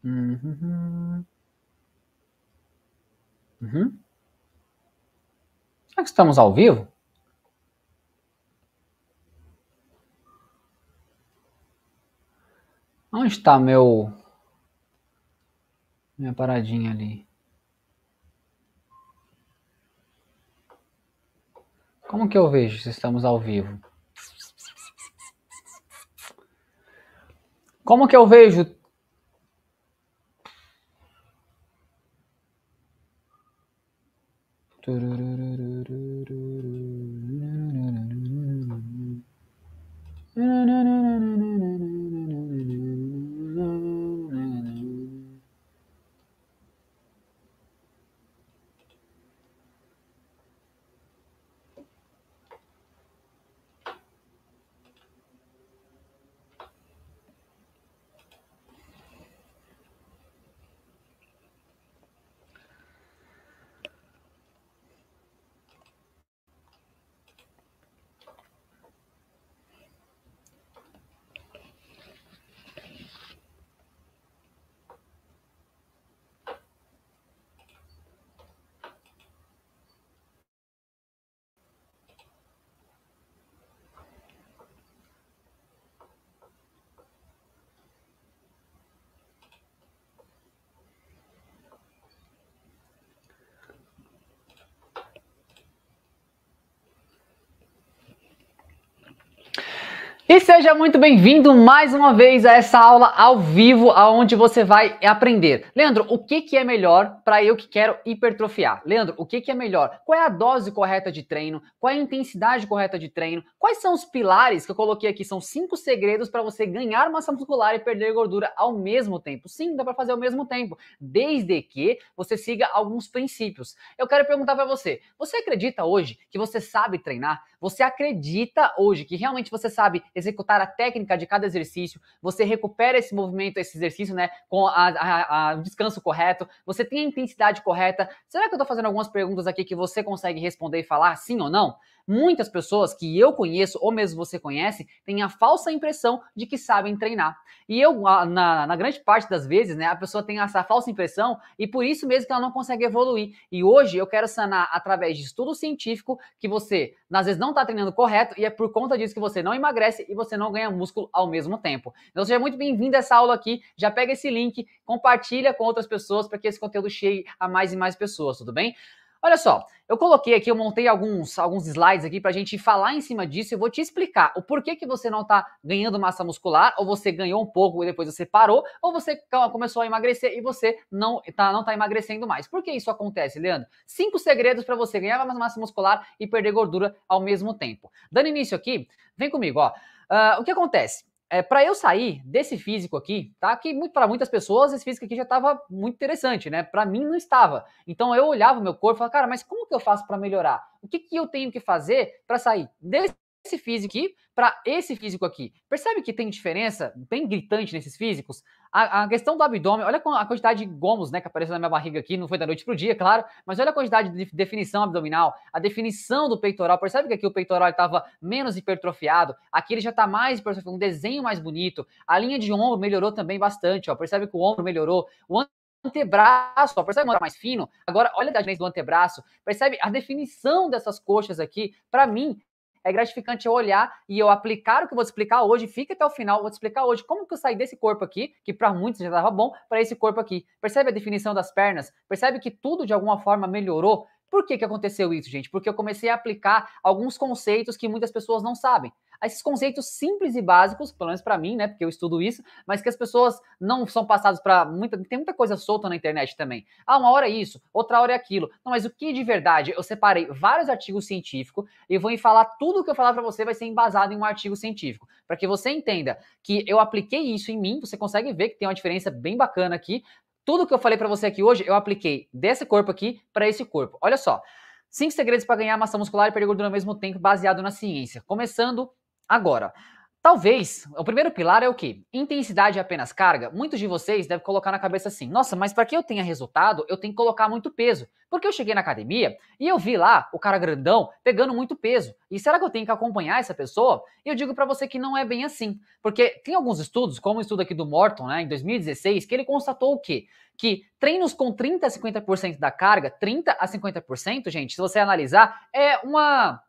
Uhum. Uhum. Será que estamos ao vivo? Onde está minha paradinha ali? Como que eu vejo se estamos ao vivo? Como que eu vejo? E seja muito bem-vindo mais uma vez a essa aula ao vivo, onde você vai aprender. Leandro, o que é melhor para eu que quero hipertrofiar? Leandro, o que é melhor? Qual é a dose correta de treino? Qual é a intensidade correta de treino? Quais são os pilares que eu coloquei aqui? São 5 segredos para você ganhar massa muscular e perder gordura ao mesmo tempo. Sim, dá para fazer ao mesmo tempo, desde que você siga alguns princípios. Eu quero perguntar para você, você acredita hoje que você sabe treinar? Você acredita hoje que realmente você sabe executar a técnica de cada exercício, você recupera esse movimento, esse exercício, né, com o descanso correto, você tem a intensidade correta? Será que eu tô fazendo algumas perguntas aqui que você consegue responder e falar sim ou não? Muitas pessoas que eu conheço, ou mesmo você conhece, têm a falsa impressão de que sabem treinar. E eu, na grande parte das vezes, né, a pessoa tem essa falsa impressão e por isso mesmo que ela não consegue evoluir. E hoje eu quero sanar através de estudo científico que você, às vezes, não está treinando correto e é por conta disso que você não emagrece e você não ganha músculo ao mesmo tempo. Então seja muito bem-vindo a essa aula aqui, já pega esse link, compartilha com outras pessoas para que esse conteúdo chegue a mais e mais pessoas, tudo bem? Olha só, eu coloquei aqui, eu montei alguns slides aqui pra gente falar em cima disso e vou te explicar o porquê que você não tá ganhando massa muscular, ou você ganhou um pouco e depois você parou, ou você começou a emagrecer e você não tá emagrecendo mais. Por que isso acontece, Leandro? 5 segredos para você ganhar massa muscular e perder gordura ao mesmo tempo. Dando início aqui, vem comigo, ó. O que acontece? Para eu sair desse físico aqui, tá? Que para muitas pessoas esse físico aqui já estava muito interessante, né? Para mim não estava. Então eu olhava o meu corpo e falava, cara, mas como que eu faço para melhorar? O que eu tenho que fazer para sair desse físico aqui para esse físico aqui? Percebe que tem diferença bem gritante nesses físicos? A questão do abdômen, olha a quantidade de gomos, né, que apareceu na minha barriga aqui, não foi da noite pro dia, claro, mas olha a quantidade de definição abdominal, a definição do peitoral. Percebe que aqui o peitoral estava menos hipertrofiado, aqui ele já está mais hipertrofiado, um desenho mais bonito. A linha de ombro melhorou também bastante, ó. Percebe que o ombro melhorou, o antebraço, ó, percebe que é mais fino? Agora, olha a diferença do antebraço, percebe a definição dessas coxas aqui? Para mim, é gratificante eu olhar e eu aplicar o que eu vou te explicar hoje, fica até o final, eu vou te explicar hoje como que eu saí desse corpo aqui, que para muitos já estava bom, para esse corpo aqui. Percebe a definição das pernas? Percebe que tudo de alguma forma melhorou? Por que aconteceu isso, gente? Porque eu comecei a aplicar alguns conceitos que muitas pessoas não sabem. Esses conceitos simples e básicos, pelo menos para mim, né, porque eu estudo isso, mas que as pessoas não são passados para tem muita coisa solta na internet também. Ah, uma hora é isso, outra hora é aquilo. Não, mas o que de verdade? Eu separei vários artigos científicos e vou falar tudo o que eu falar para você vai ser embasado em um artigo científico, para que você entenda que eu apliquei isso em mim, você consegue ver que tem uma diferença bem bacana aqui. Tudo que eu falei para você aqui hoje, eu apliquei desse corpo aqui para esse corpo. Olha só, 5 segredos para ganhar massa muscular e perder gordura ao mesmo tempo, baseado na ciência. Começando agora. Talvez, o primeiro pilar é o quê? Intensidade é apenas carga? Muitos de vocês devem colocar na cabeça assim, nossa, mas para que eu tenha resultado, eu tenho que colocar muito peso. Porque eu cheguei na academia e eu vi lá o cara grandão pegando muito peso. E será que eu tenho que acompanhar essa pessoa? E eu digo para você que não é bem assim. Porque tem alguns estudos, como o estudo aqui do Morton, né, em 2016, que ele constatou o quê? Que treinos com 30 a 50% da carga, 30 a 50%, gente, se você analisar, é uma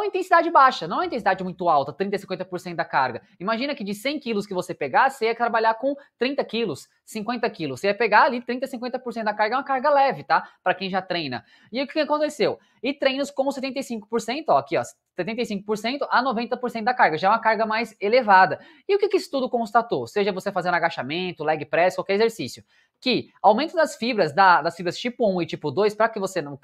intensidade baixa, não é uma intensidade muito alta, 30 a 50% da carga. Imagina que de 100 quilos que você pegar, você ia trabalhar com 30 quilos, 50 quilos. Você ia pegar ali 30 a 50% da carga, é uma carga leve, tá? Para quem já treina. E o que aconteceu? E treinos com 75%, ó, aqui ó, 75% a 90% da carga, já é uma carga mais elevada. E o que esse estudo constatou? Seja você fazendo agachamento, leg press, qualquer exercício, que aumento das fibras, das fibras tipo 1 e tipo 2, para que você não,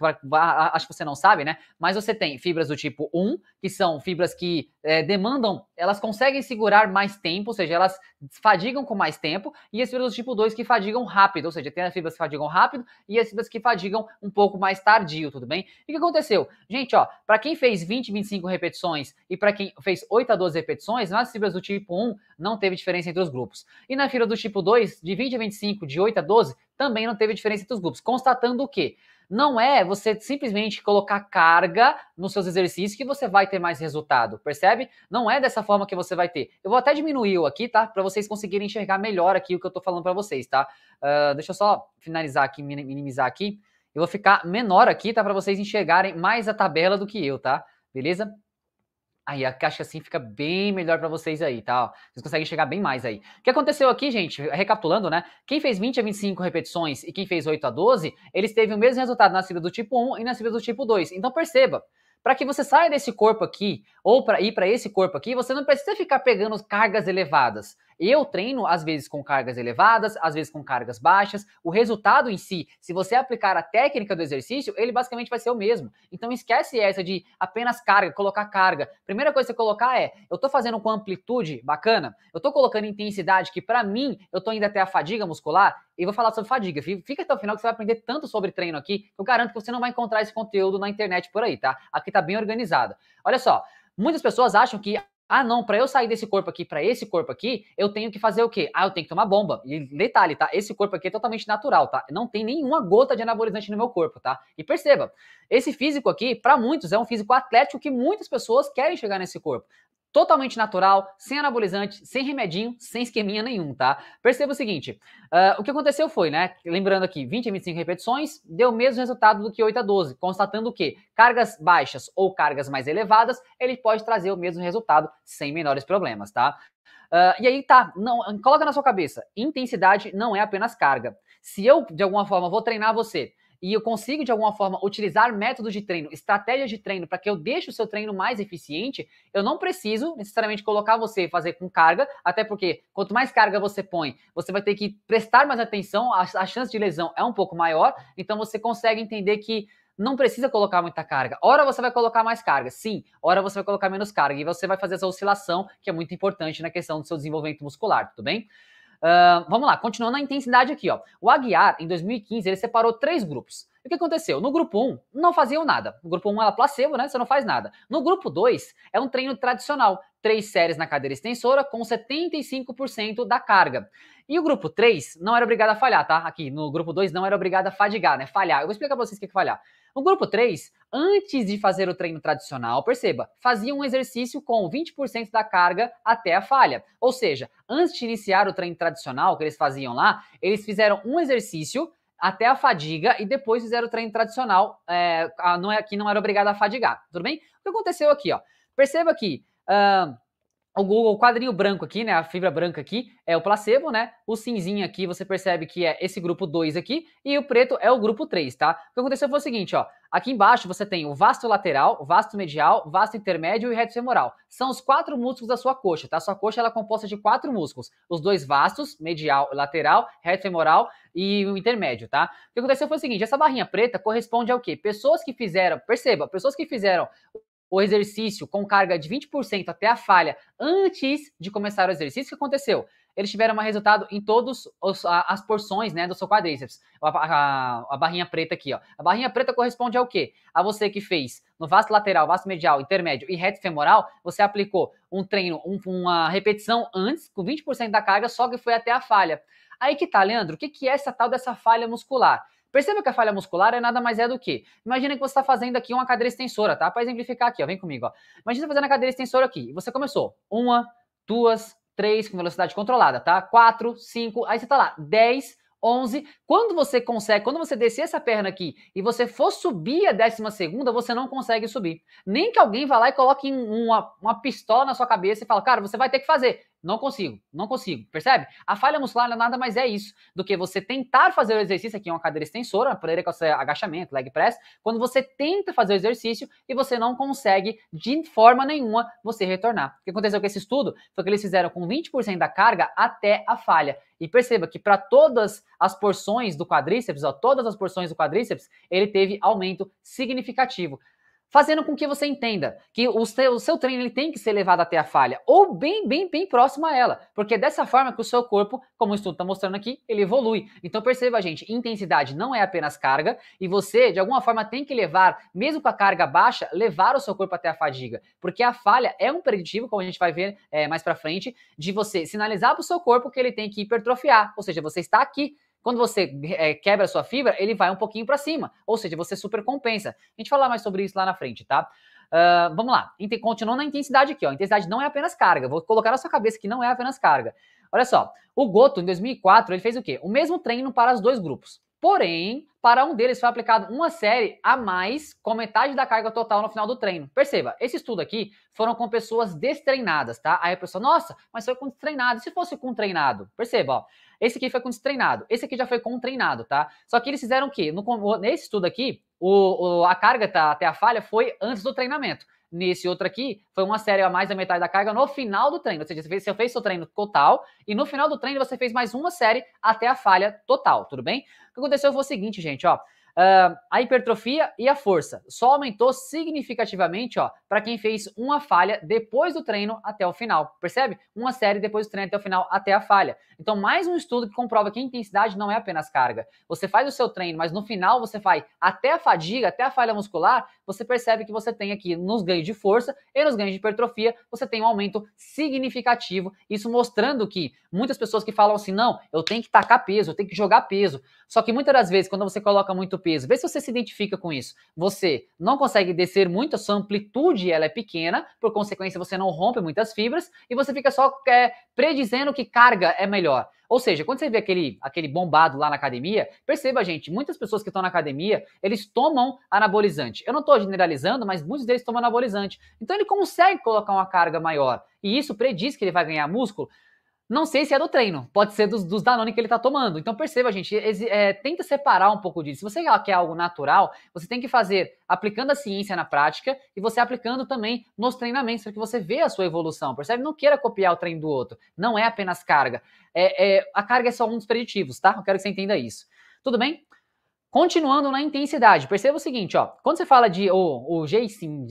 acho que você não sabe, né? Mas você tem fibras do tipo 1, que são fibras que demandam, elas conseguem segurar mais tempo, ou seja, elas fadigam com mais tempo, e as fibras do tipo 2 que fadigam rápido, ou seja, tem as fibras que fadigam rápido e as fibras que fadigam um pouco mais tardio, tudo bem? E o que aconteceu? Gente, ó, para quem fez 20, 25 repetições e para quem fez 8 a 12 repetições, nas fibras do tipo 1 não teve diferença entre os grupos. E na fibra do tipo 2, de 20 a 25, de 8 a 12, também não teve diferença entre os grupos, constatando o quê? Não é você simplesmente colocar carga nos seus exercícios que você vai ter mais resultado, percebe? Não é dessa forma que você vai ter. Eu vou até diminuir o aqui, tá? Para vocês conseguirem enxergar melhor aqui o que eu tô falando para vocês, tá? Deixa eu só finalizar aqui, minimizar aqui. Eu vou ficar menor aqui, tá? Para vocês enxergarem mais a tabela do que eu, tá? Beleza? Aí a caixa assim fica bem melhor para vocês aí, tá? Vocês conseguem chegar bem mais aí. O que aconteceu aqui, gente, recapitulando, né? Quem fez 20 a 25 repetições e quem fez 8 a 12, eles teve o mesmo resultado na fibra do tipo 1 e na fibra do tipo 2. Então perceba, para que você saia desse corpo aqui ou para ir para esse corpo aqui, você não precisa ficar pegando cargas elevadas. Eu treino às vezes com cargas elevadas, às vezes com cargas baixas. O resultado em si, se você aplicar a técnica do exercício, ele basicamente vai ser o mesmo. Então esquece essa de apenas carga, colocar carga. Primeira coisa que você colocar é, eu tô fazendo com amplitude bacana, eu tô colocando intensidade que para mim, eu tô indo até a fadiga muscular, e vou falar sobre fadiga. Fica até o final que você vai aprender tanto sobre treino aqui, que eu garanto que você não vai encontrar esse conteúdo na internet por aí, tá? Aqui tá bem organizado. Olha só, muitas pessoas acham que não, para eu sair desse corpo aqui para esse corpo aqui, eu tenho que fazer o quê? Eu tenho que tomar bomba. E detalhe, tá? Esse corpo aqui é totalmente natural, tá? Não tem nenhuma gota de anabolizante no meu corpo, tá? E perceba, esse físico aqui, para muitos, é um físico atlético que muitas pessoas querem chegar nesse corpo. Totalmente natural, sem anabolizante, sem remedinho, sem esqueminha nenhum, tá? Perceba o seguinte, o que aconteceu foi, né, lembrando aqui, 20 a 25 repetições, deu o mesmo resultado do que 8 a 12, constatando que cargas baixas ou cargas mais elevadas, ele pode trazer o mesmo resultado sem menores problemas, tá? E aí tá, não, coloca na sua cabeça, intensidade não é apenas carga. Se eu, de alguma forma, vou treinar você, e eu consigo, de alguma forma, utilizar métodos de treino, estratégias de treino, para que eu deixe o seu treino mais eficiente, eu não preciso necessariamente colocar você fazer com carga, até porque quanto mais carga você põe, você vai ter que prestar mais atenção, a chance de lesão é um pouco maior, então você consegue entender que não precisa colocar muita carga. Ora você vai colocar mais carga, sim, ora você vai colocar menos carga, e você vai fazer essa oscilação, que é muito importante na questão do seu desenvolvimento muscular, tudo bem? Vamos lá, continuando a intensidade aqui, ó. O Aguiar, em 2015, ele separou 3 grupos. E o que aconteceu? No grupo 1, não faziam nada. No grupo 1 é placebo, né? Você não faz nada. No grupo 2, é um treino tradicional. 3 séries na cadeira extensora com 75% da carga. E o grupo 3 não era obrigado a falhar, tá? Aqui, no grupo 2 não era obrigado a fadigar, né? Falhar. Eu vou explicar pra vocês o que é falhar. No grupo 3, antes de fazer o treino tradicional, perceba, fazia um exercício com 20% da carga até a falha. Ou seja, antes de iniciar o treino tradicional que eles faziam lá, eles fizeram um exercício até a fadiga e depois fizeram o treino tradicional, que não era obrigado a fadigar, tudo bem? O que aconteceu aqui, ó? Perceba que o quadrinho branco aqui, né, a fibra branca aqui, é o placebo, né? O cinzinho aqui, você percebe que é esse grupo 2 aqui, e o preto é o grupo 3, tá? O que aconteceu foi o seguinte, ó, aqui embaixo você tem o vasto lateral, o vasto medial, o vasto intermédio e o reto femoral. São os 4 músculos da sua coxa, tá? Sua coxa ela é composta de 4 músculos, os 2 vastos, medial e lateral, reto femoral e o intermédio, tá? O que aconteceu foi o seguinte, essa barrinha preta corresponde ao quê? Pessoas que fizeram, perceba, pessoas que fizeram o exercício com carga de 20% até a falha antes de começar o exercício, o que aconteceu? eles tiveram um resultado em todas as porções, né, do seu quadríceps. A barrinha preta aqui, ó. A barrinha preta corresponde ao quê? A você que fez no vasto lateral, vasto medial, intermédio e reto femoral, você aplicou um treino, uma repetição antes, com 20% da carga, só que foi até a falha. Aí que tá, Leandro, o que é essa tal dessa falha muscular? Perceba que a falha muscular é nada mais do que, imagina que você está fazendo aqui uma cadeira extensora, tá? Para exemplificar aqui, ó, vem comigo, ó. Imagina você fazendo a cadeira extensora aqui, e você começou 1, 2, 3, com velocidade controlada, tá? 4, 5, aí você tá lá, 10, 11. Quando você consegue, quando você descer essa perna aqui e você for subir a 12ª, você não consegue subir. Nem que alguém vá lá e coloque uma pistola na sua cabeça e fala, cara, você vai ter que fazer. Não consigo, percebe? A falha muscular nada mais é isso do que você tentar fazer o exercício aqui, uma cadeira extensora, uma cadeira com agachamento, leg press, quando você tenta fazer o exercício e você não consegue de forma nenhuma você retornar. O que aconteceu com esse estudo foi que eles fizeram com 20% da carga até a falha. E perceba que para todas as porções do quadríceps, ó, todas as porções do quadríceps, ele teve aumento significativo. Fazendo com que você entenda que o seu treino ele tem que ser levado até a falha, ou bem próximo a ela, porque é dessa forma que o seu corpo, como o estudo está mostrando aqui, ele evolui. Então perceba, gente, intensidade não é apenas carga, e você, de alguma forma, tem que levar, mesmo com a carga baixa, levar o seu corpo até a fadiga, porque a falha é um preditivo, como a gente vai ver mais pra frente, de você sinalizar para o seu corpo que ele tem que hipertrofiar, ou seja, você está aqui. Quando você quebra a sua fibra, ele vai um pouquinho para cima, ou seja, você supercompensa. A gente vai falar mais sobre isso lá na frente, tá? Vamos lá, continuando na intensidade aqui, ó. Intensidade não é apenas carga, vou colocar na sua cabeça que não é apenas carga. Olha só, o Goto, em 2004, ele fez o quê? O mesmo treino para os dois grupos. Porém, para um deles foi aplicado uma série a mais com metade da carga total no final do treino. Perceba, esse estudo aqui foram com pessoas destreinadas, tá? Aí a pessoa, nossa, mas foi com destreinado. E se fosse com treinado? Perceba, ó. Esse aqui foi com destreinado, esse aqui já foi com treinado, tá? Só que eles fizeram o quê? Nesse estudo aqui, a carga até a falha foi antes do treinamento. Nesse outro aqui, foi uma série a mais da metade da carga no final do treino. Ou seja, você fez seu treino total e no final do treino você fez mais uma série até a falha total, tudo bem? O que aconteceu foi o seguinte, gente, ó. A hipertrofia e a força só aumentou significativamente, ó, para quem fez uma falha depois do treino até o final, percebe? Uma série depois do treino até o final, até a falha. Então, mais um estudo que comprova que a intensidade não é apenas carga. Você faz o seu treino, mas no final você vai até a fadiga, até a falha muscular, você percebe que você tem aqui nos ganhos de força e nos ganhos de hipertrofia, você tem um aumento significativo, isso mostrando que muitas pessoas que falam assim, não, eu tenho que tacar peso, eu tenho que jogar peso, só que muitas das vezes, quando você coloca muito peso, vê se você se identifica com isso. Você não consegue descer muito, a sua amplitude ela é pequena, por consequência você não rompe muitas fibras e você fica só predizendo que carga é melhor. Ou seja, quando você vê aquele bombado lá na academia, perceba, gente, muitas pessoas que estão na academia, eles tomam anabolizante. Eu não estou generalizando, mas muitos deles tomam anabolizante. Então ele consegue colocar uma carga maior e isso prediz que ele vai ganhar músculo. Não sei se é do treino, pode ser dos Danone que ele tá tomando. Então perceba, gente, tenta separar um pouco disso. Se você quer algo natural, você tem que fazer aplicando a ciência na prática e você aplicando também nos treinamentos para que você veja a sua evolução, percebe? Não queira copiar o treino do outro, não é apenas carga. A carga é só um dos preditivos, tá? Eu quero que você entenda isso. Tudo bem? Continuando na intensidade, perceba o seguinte, ó, quando você fala de o Jason,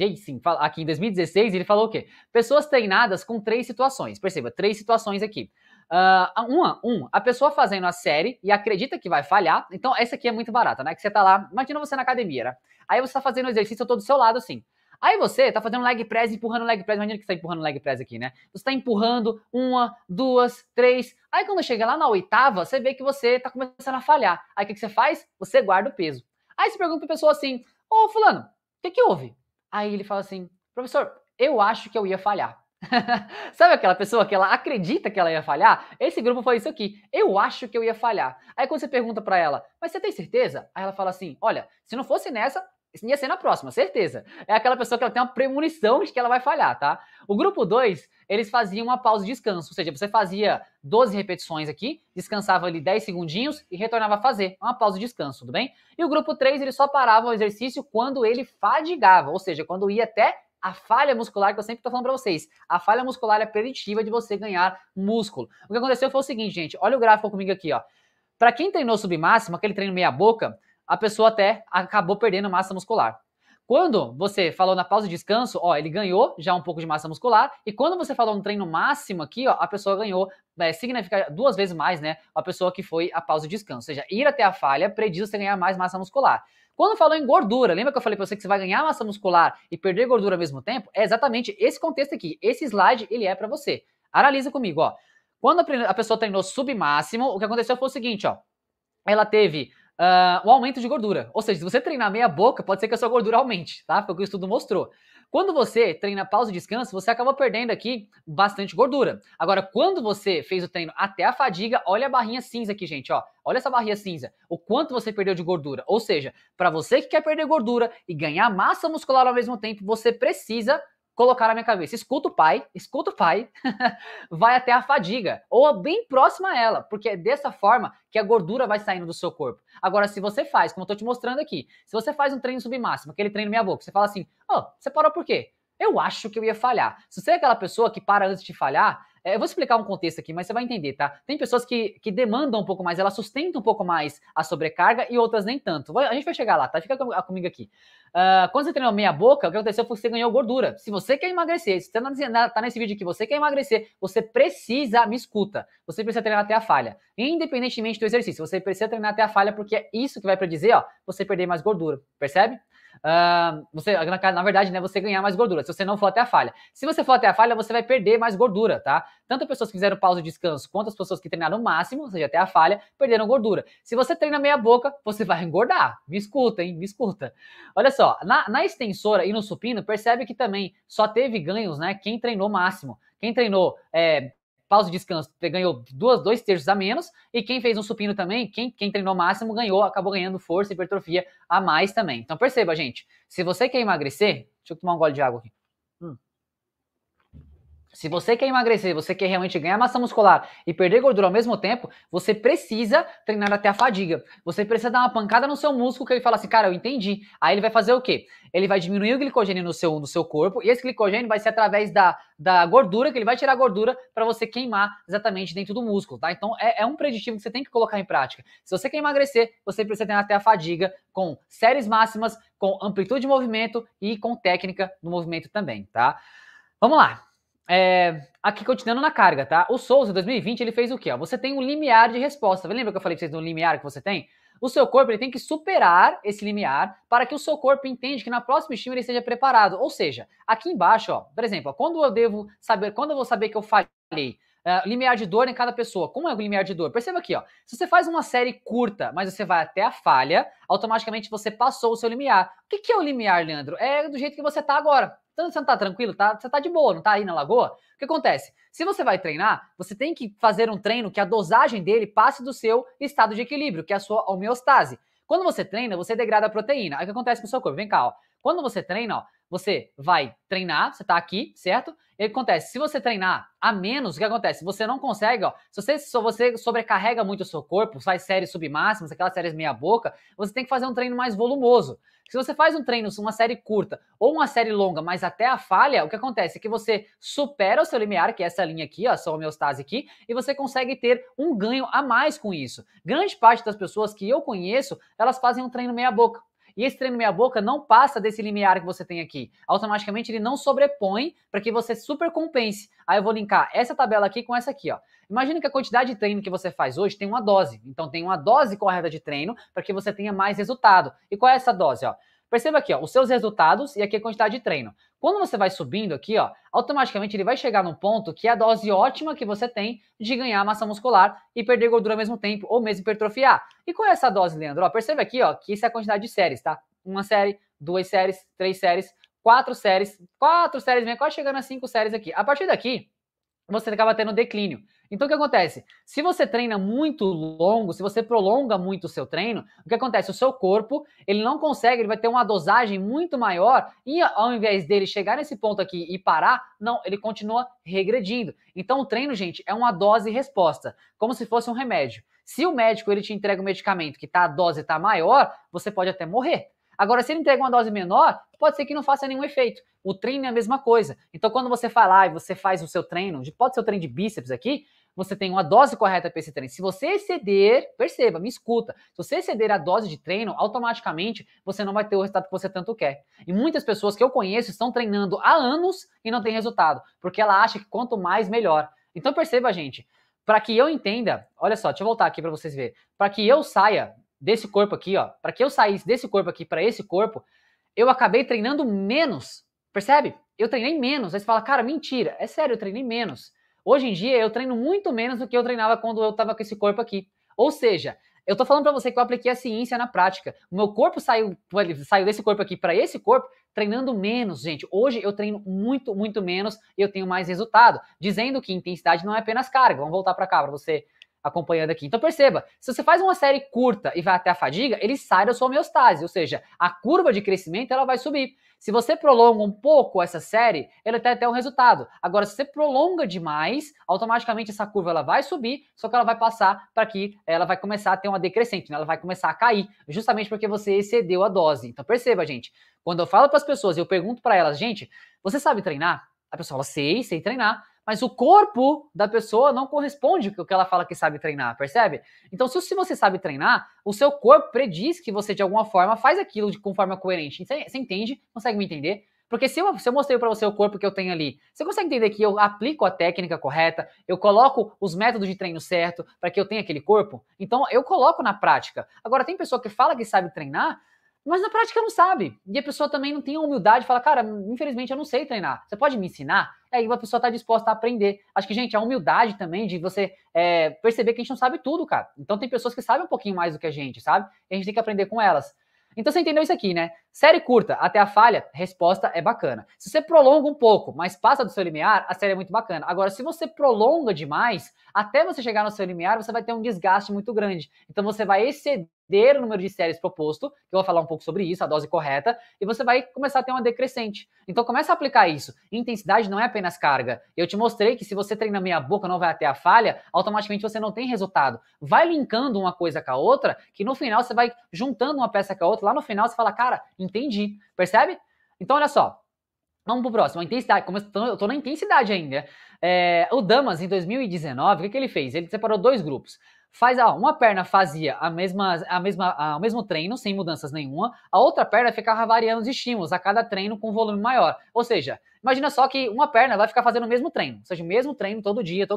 aqui em 2016, ele falou o quê? Pessoas treinadas com 3 situações, perceba, 3 situações aqui. A pessoa fazendo a série e acredita que vai falhar, então essa aqui é muito barata, né, que você tá lá, imagina você na academia, né? Aí você tá fazendo o exercício, eu tô do seu lado assim. Aí você tá fazendo leg press, empurrando leg press, imagina que você tá empurrando leg press aqui, né? Você tá empurrando 1, 2, 3, aí quando chega lá na 8ª, você vê que você tá começando a falhar. Aí o que você faz? Você guarda o peso. Aí você pergunta pra pessoa assim, ô fulano, o que houve? Aí ele fala assim, professor, eu acho que eu ia falhar. Sabe aquela pessoa que ela acredita que ela ia falhar? Esse grupo foi isso aqui, eu acho que eu ia falhar. Aí quando você pergunta pra ela, mas você tem certeza? Aí ela fala assim, olha, se não fosse nessa, ia ser na próxima, certeza. É aquela pessoa que ela tem uma premonição de que ela vai falhar, tá? O grupo 2, eles faziam uma pausa de descanso, ou seja, você fazia 12 repetições aqui, descansava ali 10 segundinhos e retornava a fazer uma pausa de descanso, tudo bem? E o grupo 3, ele só parava o exercício quando ele fadigava, ou seja, quando ia até a falha muscular, que eu sempre tô falando pra vocês. A falha muscular é preditiva de você ganhar músculo. O que aconteceu foi o seguinte, gente, olha o gráfico comigo aqui, ó. Pra quem treinou submáximo, aquele treino meia boca, a pessoa até acabou perdendo massa muscular. Quando você falou na pausa de descanso, ó, ele ganhou já um pouco de massa muscular, e quando você falou no treino máximo aqui, ó, a pessoa ganhou, significa 2 vezes mais, né, a pessoa que foi a pausa de descanso. Ou seja, ir até a falha prediz você ganhar mais massa muscular. Quando falou em gordura, lembra que eu falei pra você que você vai ganhar massa muscular e perder gordura ao mesmo tempo? É exatamente esse contexto aqui. Esse slide, ele é pra você. Analisa comigo, ó. Quando a pessoa treinou submáximo, o que aconteceu foi o seguinte, ó. Ela teve um aumento de gordura. Ou seja, se você treinar meia boca, pode ser que a sua gordura aumente, tá? Foi o que o estudo mostrou. Quando você treina pausa e descanso, você acaba perdendo aqui bastante gordura. Agora, quando você fez o treino até a fadiga, olha a barrinha cinza aqui, gente, ó. Olha essa barrinha cinza. O quanto você perdeu de gordura. Ou seja, para você que quer perder gordura e ganhar massa muscular ao mesmo tempo, você precisa colocar na minha cabeça, escuta o pai, vai até a fadiga, ou bem próxima a ela, porque é dessa forma que a gordura vai saindo do seu corpo. Agora, se você faz, como eu tô te mostrando aqui, se você faz um treino submáximo, aquele treino meia boca, você fala assim, você parou por quê? Eu acho que eu ia falhar. Se você é aquela pessoa que para antes de falhar, eu vou explicar um contexto aqui, mas você vai entender, tá? Tem pessoas que demandam um pouco mais, elas sustentam um pouco mais a sobrecarga e outras nem tanto. A gente vai chegar lá, tá? Fica comigo aqui. Quando você treinou meia boca, o que aconteceu foi que você ganhou gordura. Se você quer emagrecer, se você tá nesse vídeo aqui, você quer emagrecer, você precisa, me escuta, você precisa treinar até a falha. Independentemente do exercício, você precisa treinar até a falha, porque é isso que vai predizer, ó, você perder mais gordura, percebe? Na verdade, né, você ganhar mais gordura, se você não for até a falha. Se você for até a falha, você vai perder mais gordura, tá? Tanto as pessoas que fizeram pausa de descanso, quanto as pessoas que treinaram o máximo, ou seja, até a falha, perderam gordura. Se você treina meia boca, você vai engordar. Me escuta, hein? Me escuta. Olha só, na extensora e no supino, percebe que também só teve ganhos, né, quem treinou máximo. Quem treinou pausa de descanso ganhou 2/3 a menos, e quem fez um supino também, quem treinou máximo acabou ganhando força e hipertrofia a mais também. Então perceba, gente, se você quer emagrecer, deixa eu tomar um gole de água aqui. Se você quer emagrecer, você quer realmente ganhar massa muscular e perder gordura ao mesmo tempo, você precisa treinar até a fadiga. Você precisa dar uma pancada no seu músculo que ele fala assim, cara, eu entendi. Aí ele vai fazer o quê? Ele vai diminuir o glicogênio no seu corpo, e esse glicogênio vai ser através da gordura, que ele vai tirar a gordura para você queimar exatamente dentro do músculo, tá? Então é um preditivo que você tem que colocar em prática. Se você quer emagrecer, você precisa treinar até a fadiga com séries máximas, com amplitude de movimento e com técnica no movimento também, tá? Vamos lá. Aqui continuando na carga, tá? O Souza, em 2020, ele fez o quê? Ó? Você tem um limiar de resposta. Lembra que eu falei pra vocês do limiar que você tem? O seu corpo ele tem que superar esse limiar para que o seu corpo entenda que na próxima estímulo ele esteja preparado. Ou seja, aqui embaixo, ó, por exemplo, ó, quando eu vou saber que eu falhei? Limiar de dor em cada pessoa. Como é o limiar de dor? Perceba aqui, ó. Se você faz uma série curta, mas você vai até a falha, automaticamente você passou o seu limiar. O que é o limiar, Leandro? É do jeito que você tá agora. Então você não tá tranquilo, tá? Você tá de boa, não tá aí na lagoa? O que acontece? Se você vai treinar, você tem que fazer um treino que a dosagem dele passe do seu estado de equilíbrio, que é a sua homeostase. Quando você treina, você degrada a proteína. Aí o que acontece com o seu corpo? Vem cá, ó. Quando você treina, ó, você vai treinar, você tá aqui, certo? E o que acontece? Se você treinar a menos, o que acontece? Você não consegue, ó. Se você sobrecarrega muito o seu corpo, faz séries submáximas, aquelas séries meia boca, você tem que fazer um treino mais volumoso. Se você faz um treino, uma série curta ou uma série longa, mas até a falha, o que acontece é que você supera o seu limiar, que é essa linha aqui, ó, a sua homeostase aqui, e você consegue ter um ganho a mais com isso. Grande parte das pessoas que eu conheço, elas fazem um treino meia boca. E esse treino meia boca não passa desse limiar que você tem aqui. Automaticamente ele não sobrepõe para que você super compense. Aí eu vou linkar essa tabela aqui com essa aqui, ó. Imagina que a quantidade de treino que você faz hoje tem uma dose. Então tem uma dose correta de treino para que você tenha mais resultado. E qual é essa dose, ó? Perceba aqui, ó, os seus resultados e aqui a quantidade de treino. Quando você vai subindo aqui, ó, automaticamente ele vai chegar num ponto que é a dose ótima que você tem de ganhar massa muscular e perder gordura ao mesmo tempo, ou mesmo hipertrofiar. E qual é essa dose, Leandro? Ó, perceba aqui, ó, que isso é a quantidade de séries, tá? Uma série, 2 séries, 3 séries, 4 séries, vem quase chegando a 5 séries aqui. A partir daqui, você acaba tendo declínio. Então o que acontece? Se você treina muito longo, se você prolonga muito o seu treino, o que acontece? O seu corpo, ele não consegue, ele vai ter uma dosagem muito maior e ao invés dele chegar nesse ponto aqui e parar, não, ele continua regredindo. Então o treino, gente, é uma dose e resposta, como se fosse um remédio. Se o médico ele te entrega um medicamento que a dose está maior, você pode até morrer. Agora, se ele entrega uma dose menor, pode ser que não faça nenhum efeito. O treino é a mesma coisa. Então, quando você vai lá e você faz o seu treino, pode ser o treino de bíceps aqui, você tem uma dose correta para esse treino. Se você exceder, perceba, me escuta, se você exceder a dose de treino, automaticamente você não vai ter o resultado que você tanto quer. E muitas pessoas que eu conheço estão treinando há anos e não tem resultado, porque ela acha que quanto mais, melhor. Então perceba, gente, para que eu entenda, olha só, deixa eu voltar aqui para vocês verem, para que eu saia desse corpo aqui, ó, para que eu saísse desse corpo aqui para esse corpo, eu acabei treinando menos, percebe? Eu treinei menos. Aí você fala, cara, mentira. É sério, eu treinei menos. Hoje em dia, eu treino muito menos do que eu treinava quando eu tava com esse corpo aqui. Ou seja, eu tô falando pra você que eu apliquei a ciência na prática. O meu corpo saiu desse corpo aqui para esse corpo, treinando menos, gente. Hoje eu treino muito, muito menos e eu tenho mais resultado. Dizendo que intensidade não é apenas carga. Vamos voltar pra cá, pra você acompanhando aqui. Então perceba, se você faz uma série curta e vai até a fadiga, ele sai da sua homeostase, ou seja, a curva de crescimento ela vai subir. Se você prolonga um pouco essa série, ela tem até um resultado. Agora, se você prolonga demais, automaticamente essa curva ela vai subir, só que ela vai passar para que ela vai começar a ter uma decrescente, né? Ela vai começar a cair, justamente porque você excedeu a dose. Então perceba, gente, quando eu falo para as pessoas, eu pergunto para elas, gente, você sabe treinar? A pessoa fala, sei treinar. Mas o corpo da pessoa não corresponde com o que ela fala que sabe treinar, percebe? Então, se você sabe treinar, o seu corpo prediz que você, de alguma forma, faz aquilo de forma coerente. Você entende? Consegue me entender? Porque se eu mostrei para você o corpo que eu tenho ali, você consegue entender que eu aplico a técnica correta, eu coloco os métodos de treino certo para que eu tenha aquele corpo? Então, eu coloco na prática. Agora, tem pessoa que fala que sabe treinar, mas na prática não sabe. E a pessoa também não tem a humildade de falar, cara, infelizmente eu não sei treinar. Você pode me ensinar? Aí a pessoa está disposta a aprender. Acho que, gente, a humildade também de você perceber que a gente não sabe tudo, cara. Então tem pessoas que sabem um pouquinho mais do que a gente, sabe? E a gente tem que aprender com elas. Então você entendeu isso aqui, né? Série curta, até a falha, resposta é bacana. Se você prolonga um pouco, mas passa do seu limiar, a série é muito bacana. Agora, se você prolonga demais, até você chegar no seu limiar, você vai ter um desgaste muito grande. Então você vai exceder o número de séries proposto, que eu vou falar um pouco sobre isso, a dose correta, e você vai começar a ter uma decrescente. Então começa a aplicar isso. Intensidade não é apenas carga. Eu te mostrei que se você treina meia boca, não vai até a falha, automaticamente você não tem resultado. Vai linkando uma coisa com a outra, que no final você vai juntando uma peça com a outra, lá no final você fala, cara, entendi. Percebe? Então olha só. Vamos pro próximo, a intensidade. Como eu tô na intensidade ainda. O Damas, em 2019, o que ele fez? Ele separou dois grupos. Uma perna fazia o mesmo treino, sem mudanças nenhuma, a outra perna ficava variando os estímulos a cada treino com volume maior. Ou seja, imagina só que uma perna vai ficar fazendo o mesmo treino, ou seja, o mesmo treino todo dia,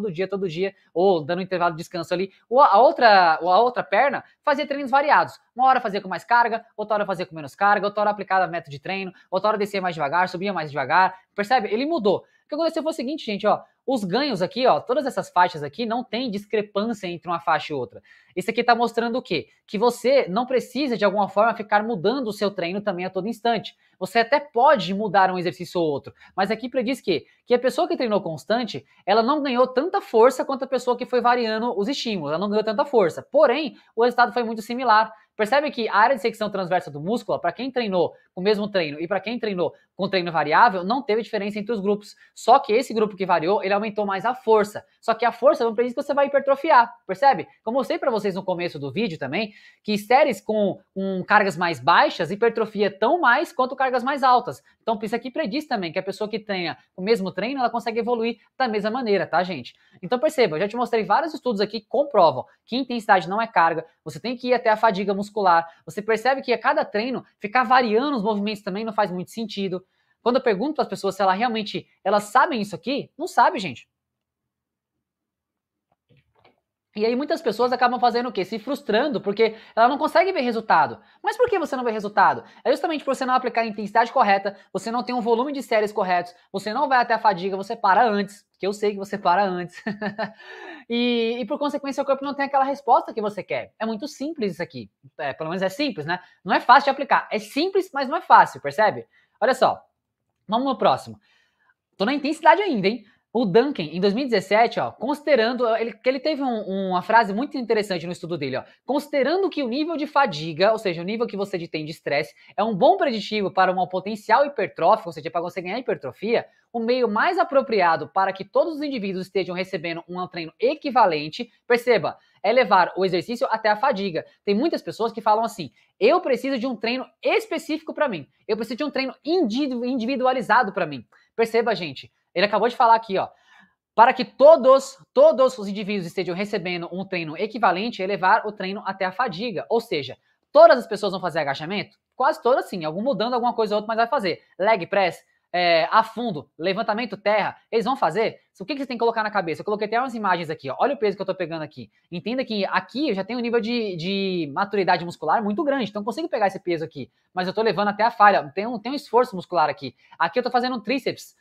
ou dando um intervalo de descanso ali. A outra perna fazia treinos variados. Uma hora fazia com mais carga, outra hora fazia com menos carga, outra hora aplicava método de treino, outra hora descia mais devagar, subia mais devagar. Percebe? Ele mudou. O que aconteceu foi o seguinte, gente, ó, os ganhos aqui, ó, todas essas faixas aqui não tem discrepância entre uma faixa e outra. Isso aqui está mostrando o quê? Que você não precisa, de alguma forma, ficar mudando o seu treino também a todo instante. Você até pode mudar um exercício ou outro, mas aqui prediz que a pessoa que treinou constante, ela não ganhou tanta força quanto a pessoa que foi variando os estímulos, ela não ganhou tanta força. Porém, o resultado foi muito similar. Percebe que a área de secção transversa do músculo, para quem treinou com o mesmo treino e para quem treinou com treino variável, não teve diferença entre os grupos. Só que esse grupo que variou, ele aumentou mais a força. Só que a força não prediz que você vai hipertrofiar, percebe? Como eu mostrei para vocês no começo do vídeo também, que séries com cargas mais baixas hipertrofia tão mais quanto cargas mais altas. Então isso aqui prediz também que a pessoa que treina o mesmo treino, ela consegue evoluir da mesma maneira, tá, gente? Então perceba, eu já te mostrei vários estudos aqui que comprovam que intensidade não é carga, você tem que ir até a fadiga muscular. Você percebe que a cada treino, ficar variando os movimentos também não faz muito sentido. Quando eu pergunto para as pessoas se elas sabem isso aqui, não sabe, gente. E aí muitas pessoas acabam fazendo o quê? Se frustrando, porque ela não consegue ver resultado. Mas por que você não vê resultado? É justamente por você não aplicar a intensidade correta, você não tem um volume de séries corretos, você não vai até a fadiga, você para antes, que eu sei que você para antes. e por consequência o corpo não tem aquela resposta que você quer. É muito simples isso aqui. Pelo menos é simples, né? Não é fácil de aplicar. É simples, mas não é fácil, percebe? Olha só. Vamos no próximo. Tô na intensidade ainda, hein? O Duncan, em 2017, ó, considerando, ele teve uma frase muito interessante no estudo dele, ó, considerando que o nível de fadiga, ou seja, o nível que você tem de estresse, é um bom preditivo para uma potencial hipertrófica, ou seja, para você ganhar hipertrofia, o meio mais apropriado para que todos os indivíduos estejam recebendo um treino equivalente, perceba, é levar o exercício até a fadiga. Tem muitas pessoas que falam assim, eu preciso de um treino específico para mim, eu preciso de um treino individualizado para mim. Perceba, gente, ele acabou de falar aqui, ó. para que todos os indivíduos estejam recebendo um treino equivalente, elevar o treino até a fadiga. Ou seja, todas as pessoas vão fazer agachamento? Quase todas sim, algum mudando alguma coisa ou outra, mas vai fazer. Leg press, a fundo, levantamento terra, eles vão fazer? O que você tem que colocar na cabeça? Eu coloquei até umas imagens aqui, ó. Olha o peso que eu tô pegando aqui. Entenda que aqui eu já tenho um nível de maturidade muscular muito grande, então eu consigo pegar esse peso aqui, mas eu tô levando até a falha, tem um esforço muscular aqui. Aqui eu tô fazendo um tríceps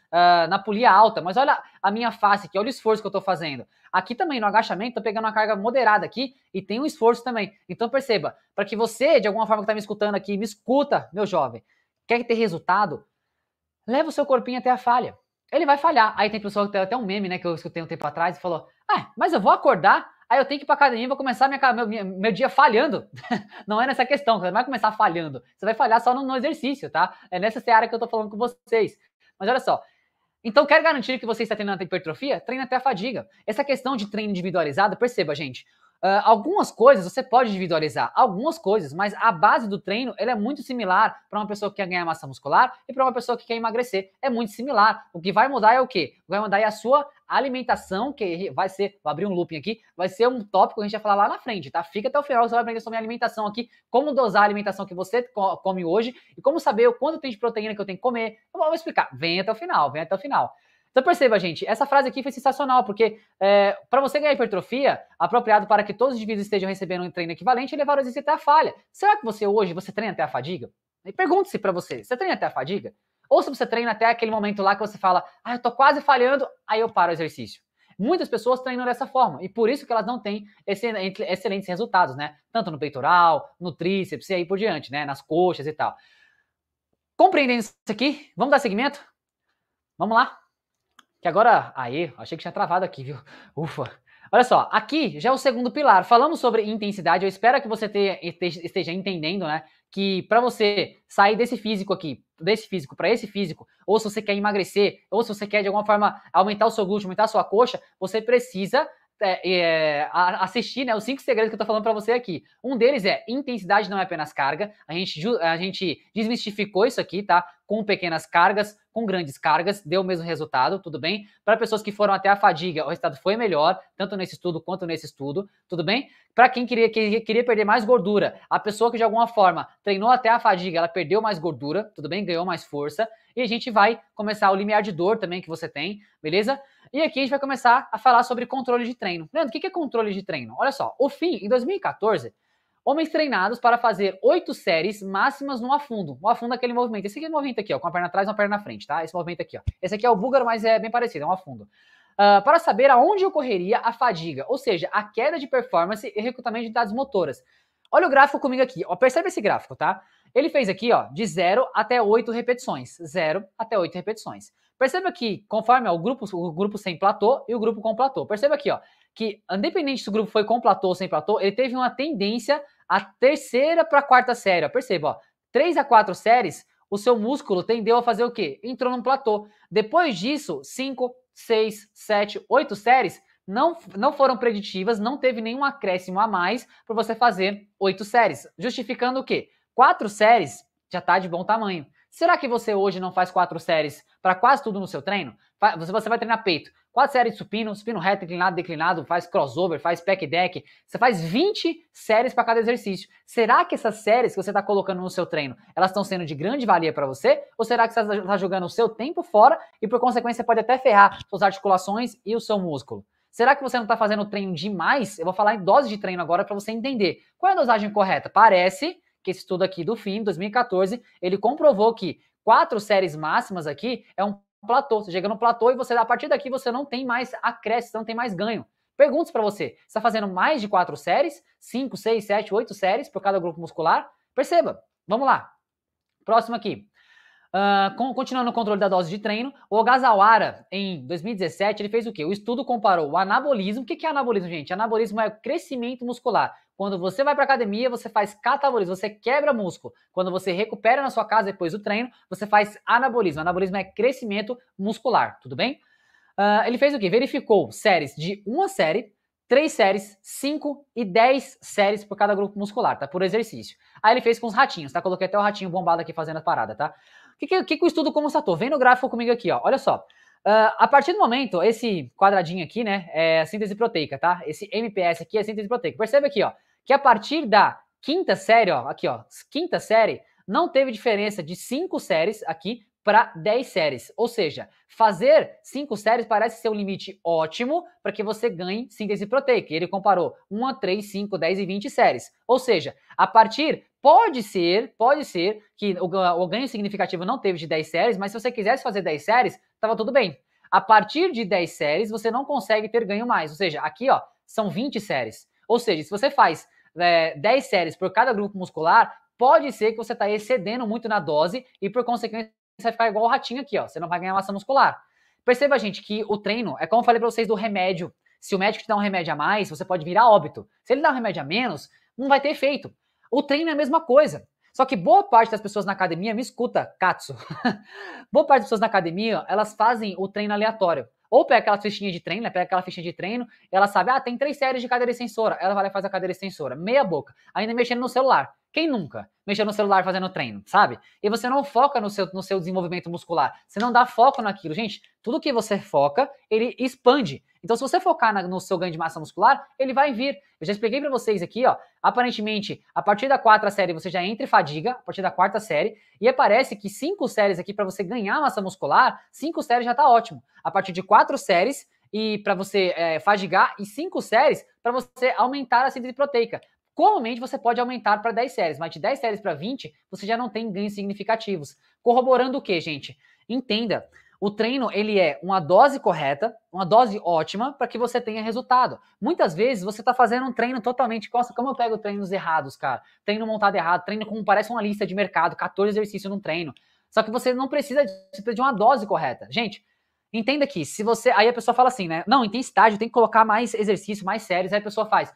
na polia alta, mas olha a minha face aqui, olha o esforço que eu tô fazendo. Aqui também no agachamento, tô pegando uma carga moderada aqui e tem um esforço também. Então perceba, para que você, de alguma forma que tá me escutando aqui, me escuta, meu jovem, quer ter resultado? Leva o seu corpinho até a falha. Ele vai falhar. Aí tem pessoa que tem até um meme, né, que eu escutei um tempo atrás e falou: mas eu vou acordar, aí eu tenho que ir pra academia e vou começar meu dia falhando. Não é nessa questão, você não vai começar falhando. Você vai falhar só no exercício, tá? É nessa seara que eu tô falando com vocês. Mas olha só. Então, quer garantir que você está treinando a hipertrofia? Treina até a fadiga. Essa questão de treino individualizado, perceba, gente. Algumas coisas você pode individualizar, algumas coisas, mas a base do treino ela é muito similar para uma pessoa que quer ganhar massa muscular e para uma pessoa que quer emagrecer. É muito similar. O que vai mudar é o quê? O que vai mudar é a sua alimentação, que vai ser, vou abrir um looping aqui, vai ser um tópico que a gente vai falar lá na frente, tá? Fica até o final, você vai aprender sobre alimentação aqui, como dosar a alimentação que você come hoje e como saber o quanto tem de proteína que eu tenho que comer. Eu vou explicar. Vem até o final, vem até o final. Então perceba, gente, essa frase aqui foi sensacional, porque para você ganhar hipertrofia, apropriado para que todos os indivíduos estejam recebendo um treino equivalente, levar o exercício até a falha. Será que você hoje, você treina até a fadiga? Pergunte-se para você treina até a fadiga? Ou se você treina até aquele momento lá que você fala, eu tô quase falhando, aí eu paro o exercício. Muitas pessoas treinam dessa forma, e por isso que elas não têm excelentes resultados, né? Tanto no peitoral, no tríceps e aí por diante, né? Nas coxas e tal. Compreendendo isso aqui, vamos dar seguimento? Vamos lá? Que agora, achei que tinha travado aqui, viu? Ufa. Olha só, aqui já é o segundo pilar. Falamos sobre intensidade, eu espero que você esteja entendendo, né? Que para você sair desse físico aqui, desse físico para esse físico, ou se você quer emagrecer, ou se você quer de alguma forma aumentar o seu glúteo, aumentar a sua coxa, você precisa assistir, né, os 5 segredos que eu tô falando para você aqui. Um deles é intensidade não é apenas carga. A gente desmistificou isso aqui, tá? Com pequenas cargas, com grandes cargas, deu o mesmo resultado, tudo bem? Para pessoas que foram até a fadiga, o resultado foi melhor, tanto nesse estudo quanto nesse estudo, tudo bem? Para quem queria perder mais gordura, a pessoa que de alguma forma treinou até a fadiga, ela perdeu mais gordura, tudo bem? Ganhou mais força. E a gente vai começar o limiar de dor também que você tem, beleza? E aqui a gente vai começar a falar sobre controle de treino. Leandro, o que é controle de treino? Olha só, o FIM, em 2014, homens treinados para fazer 8 séries máximas no afundo. O afundo é aquele movimento. Esse aqui é o movimento aqui, ó, com a perna atrás e uma perna na frente, tá? Esse movimento aqui, ó. Esse aqui é o búlgaro, mas é bem parecido, é um afundo. Para saber aonde ocorreria a fadiga, ou seja, a queda de performance e recrutamento de unidades motoras. Olha o gráfico comigo aqui, ó, percebe esse gráfico, tá? Ele fez aqui, ó, de 0 até 8 repetições. 0 até 8 repetições. Perceba que, conforme o grupo sem platô e o grupo com platô. Perceba aqui, ó, que independente se o grupo foi com platô ou sem platô, ele teve uma tendência a terceira para a quarta série. Ó. Perceba, ó, 3 a 4 séries, o seu músculo tendeu a fazer o quê? Entrou num platô. Depois disso, 5, 6, 7, 8 séries não foram preditivas, não teve nenhum acréscimo a mais para você fazer 8 séries. Justificando o quê? 4 séries já está de bom tamanho. Será que você hoje não faz 4 séries para quase tudo no seu treino? Você vai treinar peito, 4 séries de supino reto, inclinado, declinado, faz crossover, faz pec deck, você faz 20 séries para cada exercício. Será que essas séries que você está colocando no seu treino, elas estão sendo de grande valia para você? Ou será que você está jogando o seu tempo fora e por consequência pode até ferrar suas articulações e o seu músculo? Será que você não está fazendo treino demais? Eu vou falar em dose de treino agora para você entender. Qual é a dosagem correta? Parece que esse estudo aqui do FIM, 2014, ele comprovou que 4 séries máximas aqui é um platô. Você chega no platô e a partir daqui você não tem mais acréscimo, você não tem mais ganho. Perguntas para você. Você está fazendo mais de 4 séries? 5, 6, 7, 8 séries por cada grupo muscular? Perceba. Vamos lá. Próximo aqui. Continuando o controle da dose de treino, o Ogasawara, em 2017, ele fez o quê? O estudo comparou o anabolismo. O que é anabolismo, gente? Anabolismo é o crescimento muscular. Quando você vai para academia, você faz catabolismo, você quebra músculo. Quando você recupera na sua casa depois do treino, você faz anabolismo. Anabolismo é crescimento muscular, tudo bem? Ele fez o quê? Verificou séries de 1 série, 3 séries, 5 e 10 séries por cada grupo muscular, tá? Por exercício. Aí ele fez com os ratinhos, tá? Coloquei até o ratinho bombado aqui fazendo a parada, tá? O que o estudo constatou? Vem no gráfico comigo aqui, ó. Olha só. A partir do momento, esse quadradinho aqui, né, é a síntese proteica, tá? Esse MPS aqui é a síntese proteica. Percebe aqui, ó, que a partir da quinta série, ó, aqui, ó, quinta série, não teve diferença de 5 séries aqui para 10 séries. Ou seja, fazer 5 séries parece ser um limite ótimo para que você ganhe síntese proteica. Ele comparou 1 a 3, 5, 10 e 20 séries. Ou seja, a partir, pode ser que o ganho significativo não teve de 10 séries, mas se você quisesse fazer 10 séries, estava tudo bem. A partir de 10 séries, você não consegue ter ganho mais. Ou seja, aqui, ó, são 20 séries. Ou seja, se você faz 10 séries por cada grupo muscular, pode ser que você está excedendo muito na dose e, por consequência, você vai ficar igual o ratinho aqui, ó. Você não vai ganhar massa muscular. Perceba, gente, que o treino é como eu falei para vocês do remédio. Se o médico te dá um remédio a mais, você pode virar óbito. Se ele dá um remédio a menos, não vai ter efeito. O treino é a mesma coisa. Só que boa parte das pessoas na academia, me escuta, Katsu. Boa parte das pessoas na academia, elas fazem o treino aleatório. Ou pega aquela fichinha de treino, pega aquela fichinha de treino, ela sabe, tem 3 séries de cadeira extensora. Ela vai lá e faz a cadeira extensora. Meia boca. Ainda mexendo no celular. Quem nunca mexeu no celular fazendo treino, sabe? E você não foca no seu desenvolvimento muscular. Você não dá foco naquilo. Gente, tudo que você foca, ele expande. Então, se você focar no seu ganho de massa muscular, ele vai vir. Eu já expliquei pra vocês aqui, ó. Aparentemente, a partir da 4ª série, você já entra em fadiga, a partir da 4ª série, e aparece que 5 séries aqui pra você ganhar massa muscular, 5 séries já tá ótimo. A partir de 4 séries, e para você fadigar, e 5 séries para você aumentar a síntese proteica. Comumente você pode aumentar para 10 séries, mas de 10 séries para 20, você já não tem ganhos significativos. Corroborando o que, gente? Entenda, o treino ele é uma dose correta, uma dose ótima para que você tenha resultado. Muitas vezes você está fazendo um treino totalmente... Nossa, como eu pego treinos errados, cara. Treino montado errado, treino como parece uma lista de mercado, 14 exercícios num treino. Só que você não precisa de uma dose correta. Gente, entenda que se você... Aí a pessoa fala assim, né? Não, tem estágio, tem que colocar mais exercício, mais séries. Aí a pessoa faz...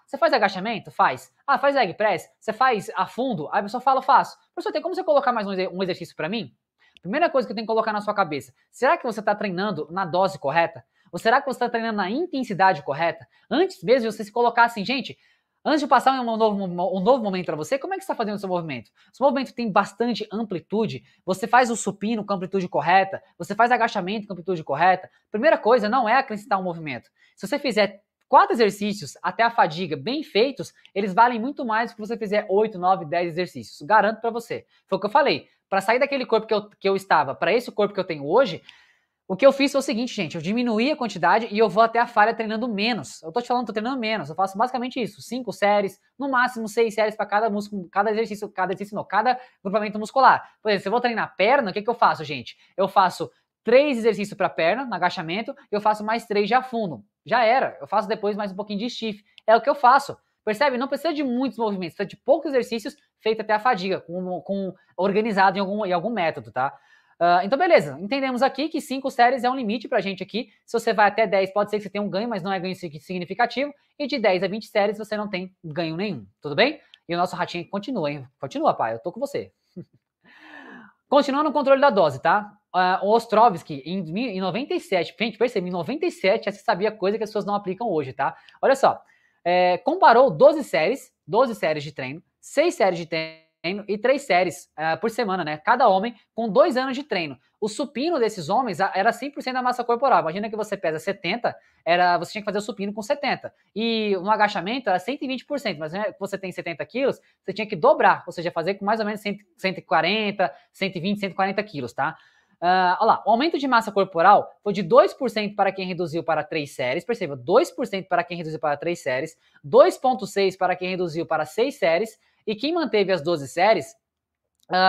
você faz agachamento? Faz. Faz leg press? Você faz a fundo? Aí a pessoa fala, faço. Professor, tem como você colocar mais um exercício para mim? Primeira coisa que eu tenho que colocar na sua cabeça, será que você está treinando na dose correta? Ou será que você está treinando na intensidade correta? Antes mesmo de você se colocar assim, gente, antes de passar um novo momento para você, como é que você está fazendo o seu movimento? Se o movimento tem bastante amplitude, você faz o supino com a amplitude correta, você faz agachamento com a amplitude correta. Primeira coisa não é acrescentar um movimento. Se você fizer 4 exercícios até a fadiga bem feitos, eles valem muito mais do que você fizer 8, 9, 10 exercícios. Garanto para você. Foi o que eu falei. Para sair daquele corpo que eu estava para esse corpo que eu tenho hoje, o que eu fiz foi o seguinte, gente. Eu diminuí a quantidade e eu vou até a falha treinando menos. Eu tô te falando, tô treinando menos. Eu faço basicamente isso. 5 séries, no máximo 6 séries para cada músculo, cada grupamento muscular. Por exemplo, se eu vou treinar perna, o que eu faço, gente? Eu faço 3 exercícios para perna, no agachamento, e eu faço mais 3 de fundo. Já era. Eu faço depois mais um pouquinho de stiff. É o que eu faço. Percebe? Não precisa de muitos movimentos, precisa de poucos exercícios feitos até a fadiga, organizado em algum método, tá? Então, beleza. Entendemos aqui que 5 séries é um limite pra gente aqui. Se você vai até 10, pode ser que você tenha um ganho, mas não é ganho significativo. E de 10 a 20 séries, você não tem ganho nenhum. Tudo bem? E o nosso ratinho continua, hein? Continua, pai. Eu tô com você. Continuando o controle da dose, tá? O Ostrovsky, em 97, gente, percebe, em 97 já se sabia coisa que as pessoas não aplicam hoje, tá? Olha só, comparou 12 séries de treino, 6 séries de treino e 3 séries por semana, né? Cada homem com 2 anos de treino. O supino desses homens era 100% da massa corporal. Imagina que você pesa 70, você tinha que fazer o supino com 70. E no agachamento era 120%, mas você tem 70 quilos, você tinha que dobrar, ou seja, fazer com mais ou menos 140, 120, 140 quilos, tá? Olha lá, o aumento de massa corporal foi de 2% para quem reduziu para 3 séries, perceba, 2% para quem reduziu para 3 séries, 2,6% para quem reduziu para 6 séries, e quem manteve as 12 séries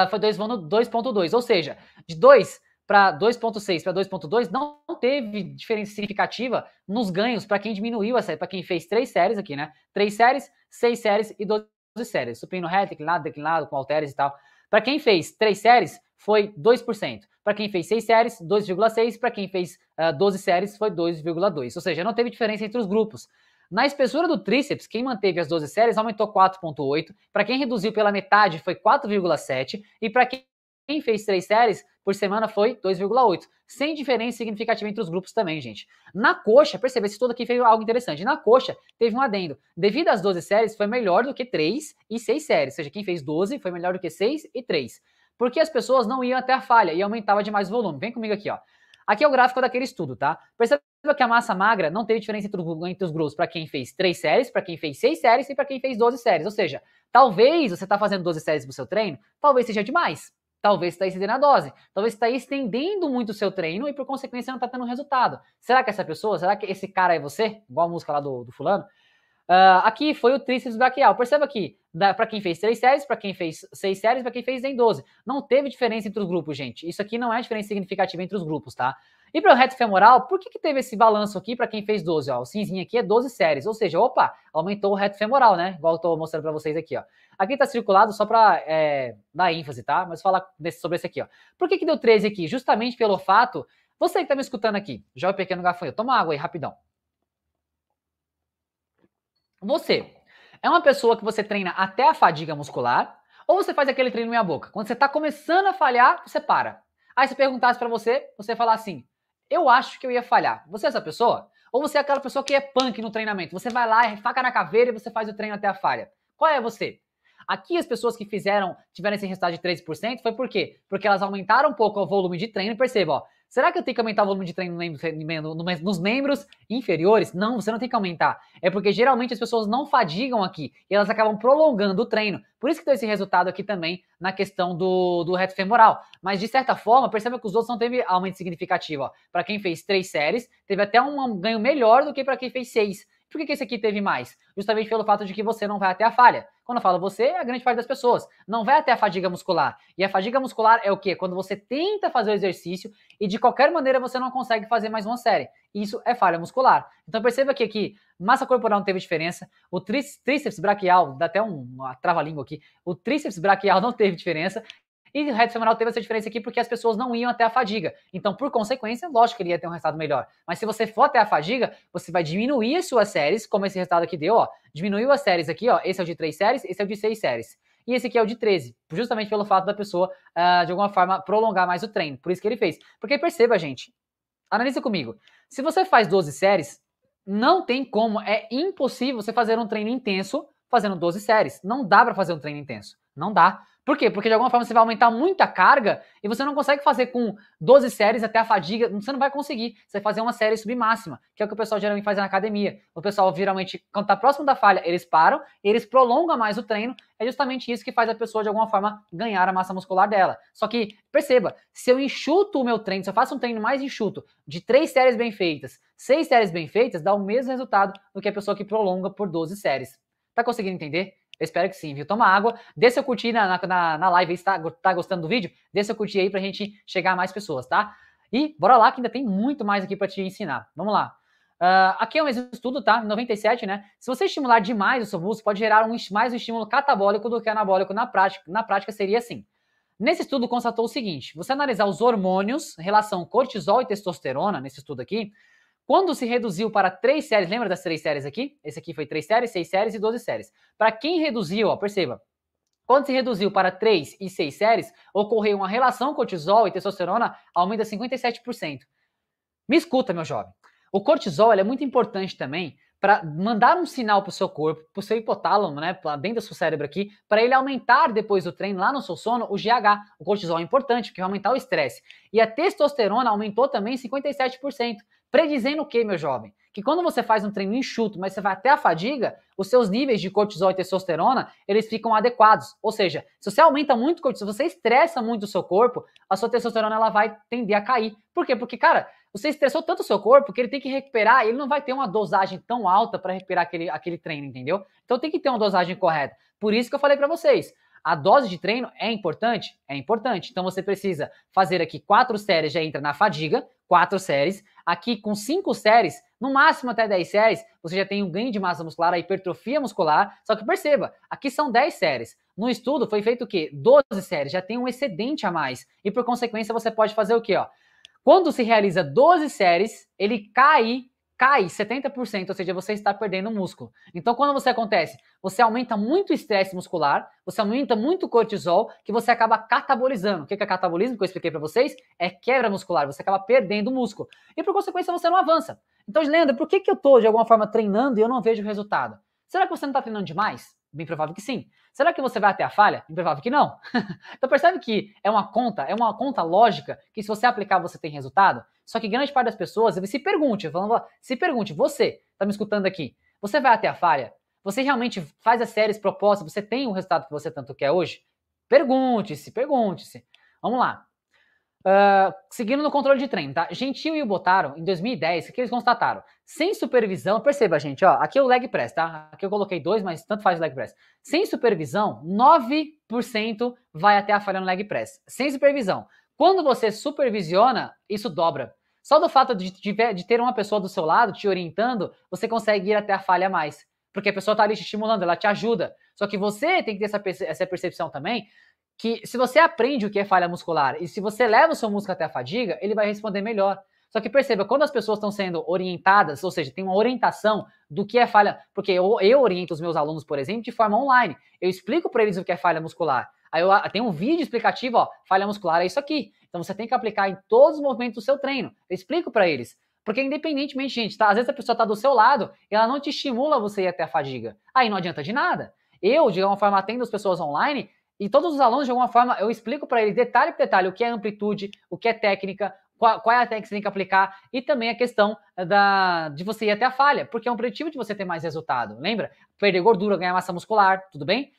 foi 2,2%, ou seja, de 2 para 2,6 para 2,2 não teve diferença significativa nos ganhos para quem diminuiu essa, para quem fez 3 séries aqui, né? 3 séries, 6 séries e 12 séries, supino reto, declinado, com halteres e tal. Para quem fez 3 séries, foi 2%. Para quem fez 6 séries, 2,6%. Para quem fez 12 séries, foi 2,2%. Ou seja, não teve diferença entre os grupos. Na espessura do tríceps, quem manteve as 12 séries aumentou 4,8%. Para quem reduziu pela metade, foi 4,7%. E para quem fez 3 séries por semana, foi 2,8%. Sem diferença significativa entre os grupos também, gente. Na coxa, perceba, esse todo aqui fez algo interessante. Na coxa, teve um adendo. Devido às 12 séries, foi melhor do que 3 e 6 séries. Ou seja, quem fez 12 foi melhor do que 6 e 3. Porque as pessoas não iam até a falha e aumentava demais o volume. Vem comigo aqui, ó. Aqui é o gráfico daquele estudo, tá? Perceba que a massa magra não teve diferença entre os grupos para quem fez 3 séries, para quem fez 6 séries e para quem fez 12 séries. Ou seja, talvez você está fazendo 12 séries pro seu treino, talvez seja demais. Talvez você está excedendo a dose. Talvez você está estendendo muito o seu treino e, por consequência, não está tendo resultado. Será que essa pessoa, será que esse cara é você? Igual a música lá do fulano? Aqui foi o tríceps braquial. Perceba que para quem fez 3 séries, para quem fez 6 séries, para quem fez em 12. Não teve diferença entre os grupos, gente. Isso aqui não é diferença significativa entre os grupos, tá? E para o reto femoral, por que teve esse balanço aqui para quem fez 12? Ó, o cinzinho aqui é 12 séries, ou seja, opa, aumentou o reto femoral, né? Igual eu tô mostrando para vocês aqui, ó. Aqui tá circulado só para dar ênfase, tá? Mas falar sobre esse aqui, ó. Por que deu 13 aqui? Justamente pelo fato, você que tá me escutando aqui, jovem pequeno gafanhoto, toma água aí, rapidão. Você é uma pessoa que você treina até a fadiga muscular ou você faz aquele treino meia boca? Quando você está começando a falhar, você para. Aí se perguntasse para você, você falar assim, eu acho que eu ia falhar. Você é essa pessoa? Ou você é aquela pessoa que é punk no treinamento? Você vai lá, é faca na caveira e você faz o treino até a falha. Qual é você? Aqui as pessoas que tiveram esse resultado de 13% foi por quê? Porque elas aumentaram um pouco o volume de treino. Perceba, ó, será que eu tenho que aumentar o volume de treino nos membros inferiores? Não, você não tem que aumentar. É porque geralmente as pessoas não fadigam aqui e elas acabam prolongando o treino. Por isso que deu esse resultado aqui também na questão do reto femoral. Mas de certa forma, perceba que os outros não teve aumento significativo. Para quem fez 3 séries, teve até um ganho melhor do que para quem fez 6. Por que esse aqui teve mais? Justamente pelo fato de que você não vai até a falha. Quando eu falo você, é a grande parte das pessoas. Não vai até a fadiga muscular. E a fadiga muscular é o quê? Quando você tenta fazer o exercício e de qualquer maneira você não consegue fazer mais uma série. Isso é falha muscular. Então perceba que aqui, massa corporal não teve diferença. O tríceps braquial, dá até uma trava-língua aqui. O tríceps braquial não teve diferença. E o reto femoral teve essa diferença aqui porque as pessoas não iam até a fadiga. Então, por consequência, lógico que ele ia ter um resultado melhor. Mas se você for até a fadiga, você vai diminuir as suas séries, como esse resultado aqui deu, ó. Diminuiu as séries aqui, ó. Esse é o de 3 séries, esse é o de 6 séries. E esse aqui é o de 13, justamente pelo fato da pessoa, de alguma forma, prolongar mais o treino. Por isso que ele fez. Porque perceba, gente, analisa comigo. Se você faz 12 séries, não tem como, é impossível você fazer um treino intenso fazendo 12 séries. Não dá para fazer um treino intenso. Não dá. Por quê? Porque de alguma forma você vai aumentar muito a carga e você não consegue fazer com 12 séries até a fadiga, você não vai conseguir. Você vai fazer uma série submáxima, que é o que o pessoal geralmente faz na academia. O pessoal geralmente, quando tá próximo da falha, eles param, eles prolongam mais o treino, é justamente isso que faz a pessoa de alguma forma ganhar a massa muscular dela. Só que, perceba, se eu enxuto o meu treino, se eu faço um treino mais enxuto, de 3 séries bem feitas, 6 séries bem feitas, dá o mesmo resultado do que a pessoa que prolonga por 12 séries. Tá conseguindo entender? Eu espero que sim, viu? Toma água, dê seu curtir na live aí, se tá gostando do vídeo, dê seu curtir aí pra gente chegar a mais pessoas, tá? E bora lá que ainda tem muito mais aqui pra te ensinar. Vamos lá. Aqui é um estudo, tá? 97, né? Se você estimular demais o seu músculo, pode gerar mais um estímulo catabólico do que anabólico na prática. Na prática seria assim. Nesse estudo constatou o seguinte, você analisar os hormônios, relação cortisol e testosterona, nesse estudo aqui, quando se reduziu para 3 séries, lembra das 3 séries aqui? Esse aqui foi 3 séries, 6 séries e 12 séries. Para quem reduziu, ó, perceba, quando se reduziu para 3 e 6 séries, ocorreu uma relação cortisol e testosterona aumenta 57%. Me escuta, meu jovem. O cortisol é muito importante também para mandar um sinal para o seu corpo, para o seu hipotálamo, né, dentro do seu cérebro aqui, para ele aumentar depois do treino, lá no seu sono, o GH. O cortisol é importante, porque vai aumentar o estresse. E a testosterona aumentou também 57%. Predizendo o que, meu jovem? Que quando você faz um treino enxuto, mas você vai até a fadiga, os seus níveis de cortisol e testosterona, eles ficam adequados. Ou seja, se você aumenta muito o cortisol, se você estressa muito o seu corpo, a sua testosterona ela vai tender a cair. Por quê? Porque, cara, você estressou tanto o seu corpo que ele tem que recuperar, ele não vai ter uma dosagem tão alta para recuperar aquele treino, entendeu? Então tem que ter uma dosagem correta. Por isso que eu falei para vocês, a dose de treino é importante? É importante. Então você precisa fazer aqui 4 séries, já entra na fadiga, 4 séries. Aqui com 5 séries, no máximo até 10 séries, você já tem um ganho de massa muscular, a hipertrofia muscular. Só que perceba, aqui são 10 séries. No estudo foi feito o quê? 12 séries, já tem um excedente a mais. E por consequência você pode fazer o quê? Ó? Quando se realiza 12 séries, ele cai 70%, ou seja, você está perdendo músculo. Então, quando você acontece, você aumenta muito o estresse muscular, você aumenta muito o cortisol, que você acaba catabolizando. O que é catabolismo, que eu expliquei para vocês? É quebra muscular, você acaba perdendo músculo. E por consequência, você não avança. Então, Leandro, por que eu estou, de alguma forma, treinando e eu não vejo resultado? Será que você não está treinando demais? Bem provável que sim. Será que você vai até a falha? Bem provável que não. Então percebe que é uma conta lógica, que se você aplicar você tem resultado? Só que grande parte das pessoas, se pergunte, você tá me escutando aqui, você vai até a falha? Você realmente faz as séries propostas, você tem o resultado que você tanto quer hoje? Pergunte-se. Vamos lá. Seguindo no controle de treino, tá? Gentil e o Botaro, em 2010, o que eles constataram? Sem supervisão, perceba, gente, ó, aqui é o leg press, tá? Aqui eu coloquei 2, mas tanto faz o leg press. Sem supervisão, 9% vai até a falha no leg press. Sem supervisão. Quando você supervisiona, isso dobra. Só do fato de ter uma pessoa do seu lado te orientando, você consegue ir até a falha mais. Porque a pessoa tá ali te estimulando, ela te ajuda. Só que você tem que ter essa percepção também, que se você aprende o que é falha muscular e se você leva o seu músculo até a fadiga, ele vai responder melhor. Só que perceba, quando as pessoas estão sendo orientadas, ou seja, tem uma orientação do que é falha, porque eu oriento os meus alunos, por exemplo, de forma online. Eu explico para eles o que é falha muscular. Aí eu tenho um vídeo explicativo, ó, falha muscular é isso aqui. Então você tem que aplicar em todos os movimentos do seu treino. Eu explico para eles. Porque independentemente, gente, tá, às vezes a pessoa está do seu lado e ela não te estimula você ir até a fadiga. Aí não adianta de nada. Eu, de alguma forma, atendo as pessoas online. E todos os alunos, de alguma forma, eu explico para eles detalhe por detalhe o que é amplitude, o que é técnica, qual é a técnica que você tem que aplicar e também a questão de você ir até a falha, porque é um objetivo de você ter mais resultado. Lembra? Perder gordura, ganhar massa muscular, tudo bem?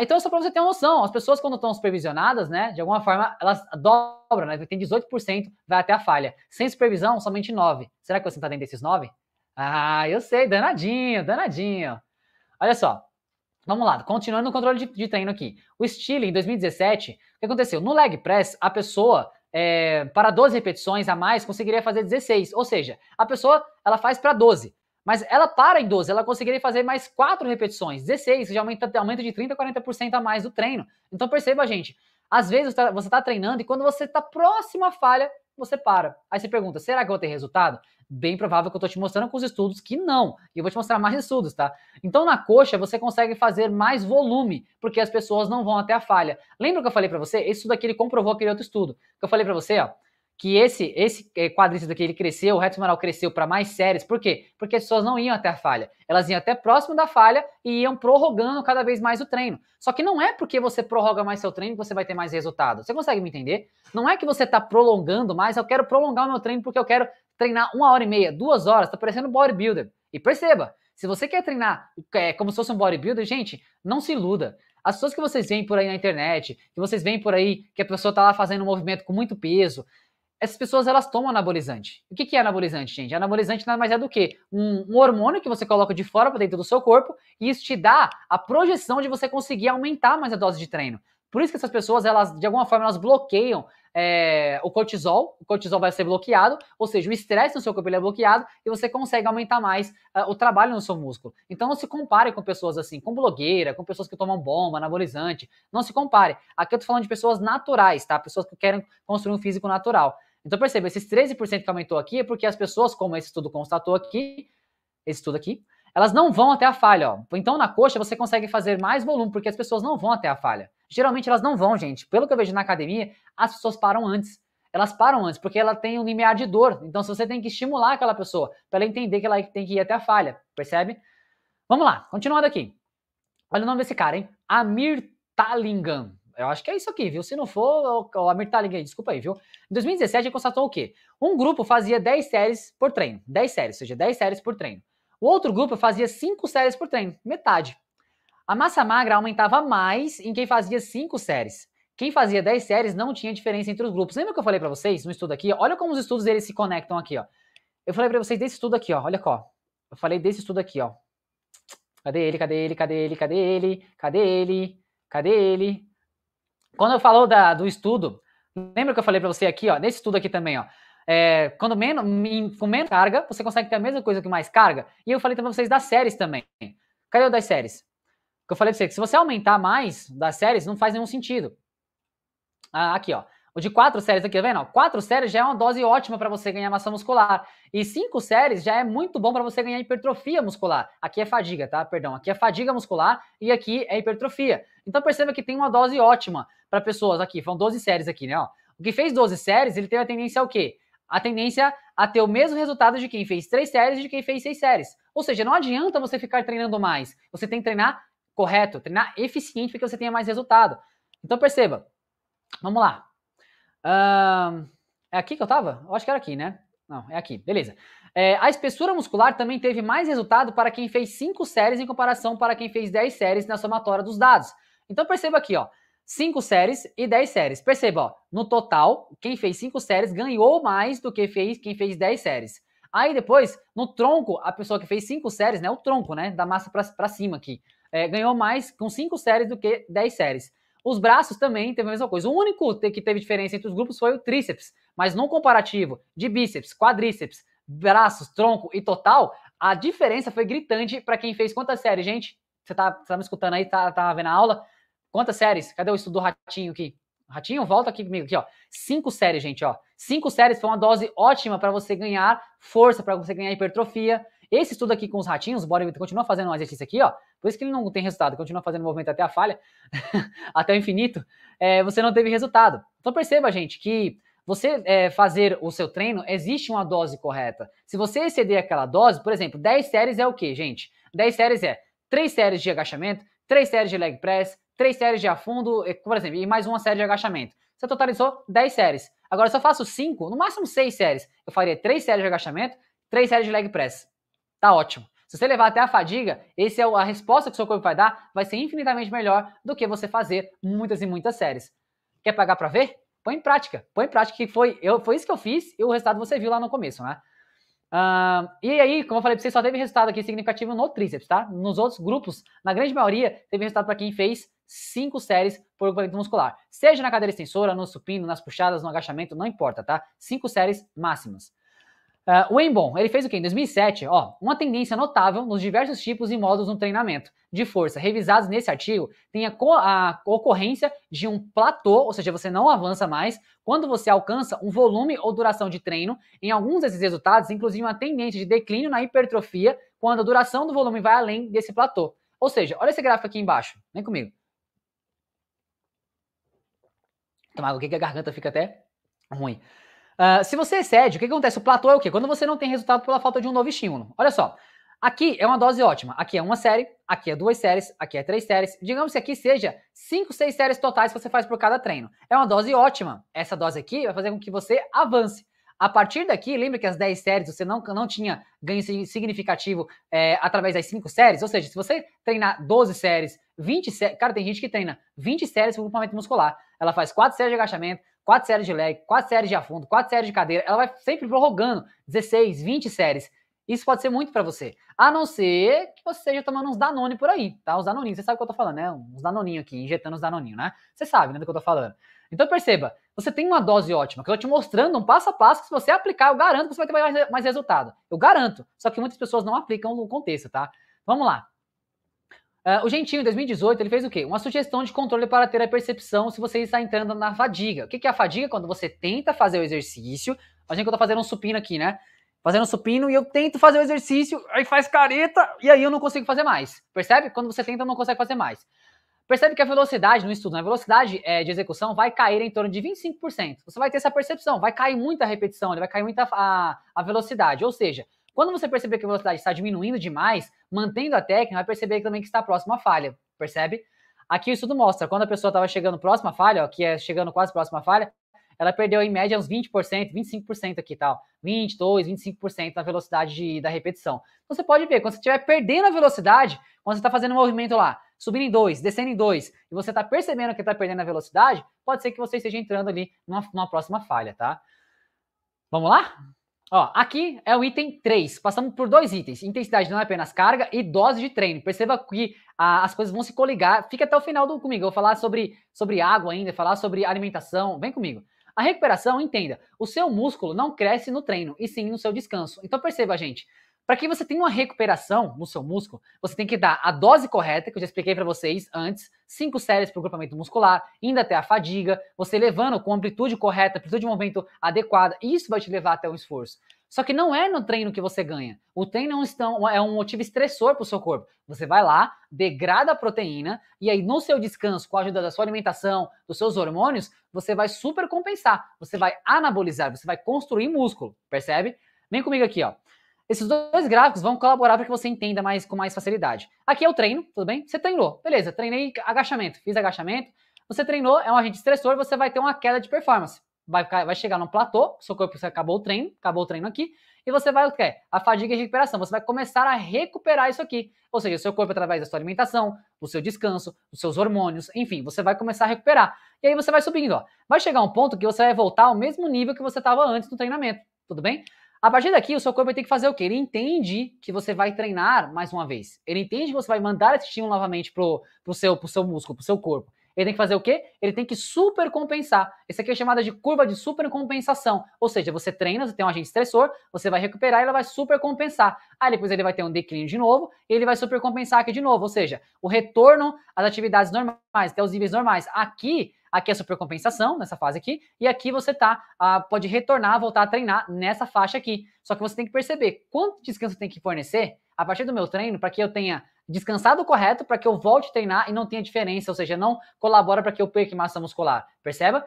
Então, só para você ter uma noção, as pessoas quando estão supervisionadas, né, de alguma forma, elas dobram, né? Tem 18%, vai até a falha. Sem supervisão, somente 9%. Será que você está dentro desses 9%? Ah, eu sei, danadinho. Olha só. Vamos lá, continuando no controle de treino aqui. O Stille, em 2017, o que aconteceu? No leg press, a pessoa, para 12 repetições a mais, conseguiria fazer 16. Ou seja, a pessoa, ela faz para 12. Mas ela para em 12, ela conseguiria fazer mais 4 repetições. 16, já aumenta de 30% a 40% a mais do treino. Então perceba, gente, às vezes você está treinando e quando você está próximo à falha, você para. Aí você pergunta, será que eu vou ter resultado? Bem provável que eu estou te mostrando com os estudos que não. E eu vou te mostrar mais estudos, tá? Então na coxa você consegue fazer mais volume, porque as pessoas não vão até a falha. Lembra que eu falei para você? Esse estudo aqui ele comprovou aquele outro estudo. Que eu falei para você, ó, que esse quadríceps aqui ele cresceu, o reto femoral cresceu para mais séries. Por quê? Porque as pessoas não iam até a falha. Elas iam até próximo da falha e iam prorrogando cada vez mais o treino. Só que não é porque você prorroga mais seu treino que você vai ter mais resultado. Você consegue me entender? Não é que você está prolongando mais, eu quero prolongar o meu treino porque eu quero treinar 1h30, 2 horas, tá parecendo um bodybuilder. E perceba, se você quer treinar como se fosse um bodybuilder, gente, não se iluda. As pessoas que vocês veem por aí na internet, que vocês veem por aí que a pessoa tá lá fazendo um movimento com muito peso, essas pessoas elas tomam anabolizante. O que é anabolizante, gente? Anabolizante nada mais é do que um hormônio que você coloca de fora para dentro do seu corpo e isso te dá a projeção de você conseguir aumentar mais a dose de treino. Por isso que essas pessoas, elas de alguma forma, elas bloqueiam o cortisol vai ser bloqueado, ou seja, o estresse no seu corpo ele é bloqueado e você consegue aumentar mais o trabalho no seu músculo. Então não se compare com pessoas assim, com blogueira, com pessoas que tomam bomba, anabolizante, não se compare. Aqui eu tô falando de pessoas naturais, tá? Pessoas que querem construir um físico natural. Então perceba, esses 13% que aumentou aqui é porque as pessoas, como esse estudo constatou aqui, elas não vão até a falha, ó. Então na coxa você consegue fazer mais volume, porque as pessoas não vão até a falha. Geralmente elas não vão, gente. Pelo que eu vejo na academia, as pessoas param antes. Elas param antes, porque ela tem um limiar de dor. Então você tem que estimular aquela pessoa, para ela entender que ela tem que ir até a falha, percebe? Vamos lá, continuando aqui. Olha o nome desse cara, hein? Amir Thalingan. Eu acho que é isso aqui, viu? Se não for, o Amir Thalingan, desculpa aí, viu? Em 2017 ele constatou o quê? Um grupo fazia 10 séries por treino. 10 séries, ou seja, 10 séries por treino. O outro grupo fazia 5 séries por treino, metade. A massa magra aumentava mais em quem fazia 5 séries. Quem fazia 10 séries não tinha diferença entre os grupos. Lembra que eu falei pra vocês no estudo aqui? Olha como os estudos eles se conectam aqui, ó. Eu falei pra vocês desse estudo aqui, ó. Olha ó. Eu falei desse estudo aqui, ó. Cadê ele? Cadê ele? Cadê ele? Cadê ele? Cadê ele? Cadê ele? Quando eu falo do estudo, lembra que eu falei pra você aqui, ó, nesse estudo aqui também, ó. Com menos carga, você consegue ter a mesma coisa que mais carga. E eu falei pra vocês das séries também. Cadê o das séries? Que eu falei pra você que se você aumentar mais das séries, não faz nenhum sentido. Aqui, ó. O de 4 séries aqui, tá vendo? 4 séries já é uma dose ótima para você ganhar massa muscular. E 5 séries já é muito bom para você ganhar hipertrofia muscular. Aqui é fadiga, tá? Perdão. Aqui é fadiga muscular e aqui é hipertrofia. Então perceba que tem uma dose ótima para pessoas aqui. Foram 12 séries aqui, né? Ó. O que fez 12 séries, ele teve a tendência ao quê? A tendência a ter o mesmo resultado de quem fez 3 séries e de quem fez 6 séries. Ou seja, não adianta você ficar treinando mais. Você tem que treinar correto, treinar eficiente para que você tenha mais resultado. Então perceba, vamos lá. É aqui que eu tava? Eu acho que era aqui, né? Não, é aqui, beleza. A espessura muscular também teve mais resultado para quem fez 5 séries em comparação para quem fez 10 séries na somatória dos dados. Então perceba aqui, ó, 5 séries e 10 séries. Perceba, ó, no total, quem fez 5 séries ganhou mais do que quem fez 10 séries. Aí depois, no tronco, a pessoa que fez 5 séries, né, o tronco, né, da massa pra cima aqui, ganhou mais com 5 séries do que 10 séries. Os braços também teve a mesma coisa. O único que teve diferença entre os grupos foi o tríceps, mas no comparativo de bíceps, quadríceps, braços, tronco e total, a diferença foi gritante para quem fez quantas séries, gente? Você tá me escutando aí, tá vendo a aula? Quantas séries? Cadê o estudo do ratinho aqui? Ratinho, volta aqui comigo, aqui, ó. 5 séries, gente, ó. 5 séries foi uma dose ótima para você ganhar força, para você ganhar hipertrofia. Esse estudo aqui com os ratinhos, o bodybuilder continua fazendo um exercício aqui, ó. Por isso que ele não tem resultado, continua fazendo movimento até a falha, até o infinito. Você não teve resultado. Então perceba, gente, que você fazer o seu treino, existe uma dose correta. Se você exceder aquela dose, por exemplo, 10 séries é o quê, gente? 10 séries é 3 séries de agachamento, 3 séries de leg press, 3 séries de afundo, por exemplo, e mais uma série de agachamento. Você totalizou 10 séries. Agora, se eu faço 5, no máximo 6 séries, eu faria 3 séries de agachamento, 3 séries de leg press. Tá ótimo. Se você levar até a fadiga, a resposta que o seu corpo vai dar vai ser infinitamente melhor do que você fazer muitas e muitas séries. Quer pagar pra ver? Põe em prática, que foi isso que eu fiz e o resultado você viu lá no começo, né? E aí, como eu falei pra você, só teve resultado aqui significativo no tríceps, tá? Nos outros grupos, na grande maioria, teve resultado para quem fez 5 séries por grupamento muscular. Seja na cadeira extensora, no supino, nas puxadas, no agachamento, não importa, tá? 5 séries máximas. O Embom, ele fez o quê? Em 2007, ó, uma tendência notável nos diversos tipos e modos no treinamento de força revisados nesse artigo tem a ocorrência de um platô, ou seja, você não avança mais quando você alcança um volume ou duração de treino. Em alguns desses resultados, inclusive uma tendência de declínio na hipertrofia quando a duração do volume vai além desse platô. Ou seja, olha esse gráfico aqui embaixo, vem comigo. Tomar água aqui que a garganta fica até ruim. Se você excede, o que acontece? O platô é o quê? Quando você não tem resultado pela falta de um novo estímulo. Olha só, aqui é uma dose ótima. Aqui é uma série, aqui é 2 séries, aqui é 3 séries. Digamos que aqui seja 5, 6 séries totais que você faz por cada treino. É uma dose ótima. Essa dose aqui vai fazer com que você avance. A partir daqui, lembra que as 10 séries você não tinha ganho significativo através das 5 séries? Ou seja, se você treinar 12 séries, 20 séries... Cara, tem gente que treina 20 séries por grupamento muscular. Ela faz 4 séries de agachamento, 4 séries de leg, 4 séries de afundo, 4 séries de cadeira. Ela vai sempre prorrogando 16, 20 séries. Isso pode ser muito pra você. A não ser que você esteja tomando uns Danone por aí, tá? Os Danoninhos, você sabe o que eu tô falando, né? Uns Danoninhos aqui, injetando os Danoninhos, né? Você sabe, né, do que eu tô falando. Então perceba, você tem uma dose ótima, que eu tô te mostrando um passo a passo que se você aplicar, eu garanto que você vai ter mais resultado. Eu garanto. Só que muitas pessoas não aplicam no contexto, tá? Vamos lá. O Gentil, em 2018, ele fez o quê? Uma sugestão de controle para ter a percepção se você está entrando na fadiga. O que é a fadiga? Quando você tenta fazer o exercício. Imagina que eu tô fazendo um supino aqui, né? Fazendo um supino e eu tento fazer o exercício, aí faz careta e aí eu não consigo fazer mais. Percebe? Quando você tenta, não consegue fazer mais. Percebe que a velocidade, no estudo, a velocidade de execução vai cair em torno de 25%. Você vai ter essa percepção, vai cair muita repetição, vai cair muita a velocidade. Ou seja, quando você perceber que a velocidade está diminuindo demais, mantendo a técnica, vai perceber também que está próximo à falha, percebe? Aqui o estudo mostra, quando a pessoa estava chegando próximo à falha, ó, que é chegando quase próximo à falha, ela perdeu em média uns 20%, 25% aqui e tal, 22%, 25% na velocidade da repetição. Então você pode ver, quando você estiver perdendo a velocidade, quando você está fazendo um movimento lá, subindo em 2, descendo em 2, e você está percebendo que está perdendo a velocidade, pode ser que você esteja entrando ali numa próxima falha, tá? Vamos lá? Ó, aqui é o item 3, passamos por 2 itens, intensidade não é apenas carga e dose de treino. Perceba que as coisas vão se coligar, fica até o final comigo, eu vou falar sobre água ainda, falar sobre alimentação, vem comigo. A recuperação, entenda, o seu músculo não cresce no treino, e sim no seu descanso. Então perceba, gente, para que você tenha uma recuperação no seu músculo, você tem que dar a dose correta, que eu já expliquei para vocês antes, 5 séries para o grupamento muscular, indo até a fadiga, você levando com amplitude correta, amplitude de movimento adequada, e isso vai te levar até o esforço. Só que não é no treino que você ganha. O treino é um motivo estressor para o seu corpo. Você vai lá, degrada a proteína, e aí no seu descanso, com a ajuda da sua alimentação, dos seus hormônios, você vai super compensar, você vai anabolizar, você vai construir músculo, percebe? Vem comigo aqui, ó. Esses dois gráficos vão colaborar para que você entenda com mais facilidade. Aqui é o treino, tudo bem? Você treinou, beleza, treinei agachamento, fiz agachamento. Você treinou, é um agente estressor, você vai ter uma queda de performance. Vai chegar num platô, seu corpo, você acabou o treino aqui, e você vai o quê? A fadiga e recuperação. Você vai começar a recuperar isso aqui. Ou seja, o seu corpo, através da sua alimentação, do seu descanso, dos seus hormônios, enfim, você vai começar a recuperar. E aí você vai subindo, ó. Vai chegar um ponto que você vai voltar ao mesmo nível que você estava antes do treinamento, tudo bem? A partir daqui, o seu corpo vai ter que fazer o quê? Ele entende que você vai treinar mais uma vez. Ele entende que você vai mandar esse estímulo novamente pro seu músculo, pro seu corpo. Ele tem que fazer o quê? Ele tem que supercompensar. Isso aqui é chamada de curva de supercompensação. Ou seja, você treina, você tem um agente estressor, você vai recuperar e ela vai supercompensar. Aí depois ele vai ter um declínio de novo e ele vai supercompensar aqui de novo. Ou seja, o retorno às atividades normais, até os níveis normais. Aqui é a supercompensação, nessa fase aqui, e aqui você pode retornar, voltar a treinar nessa faixa aqui. Só que você tem que perceber quanto descanso tem que fornecer a partir do meu treino para que eu tenha descansado correto, para que eu volte a treinar e não tenha diferença, ou seja, não colabora para que eu perca massa muscular, perceba?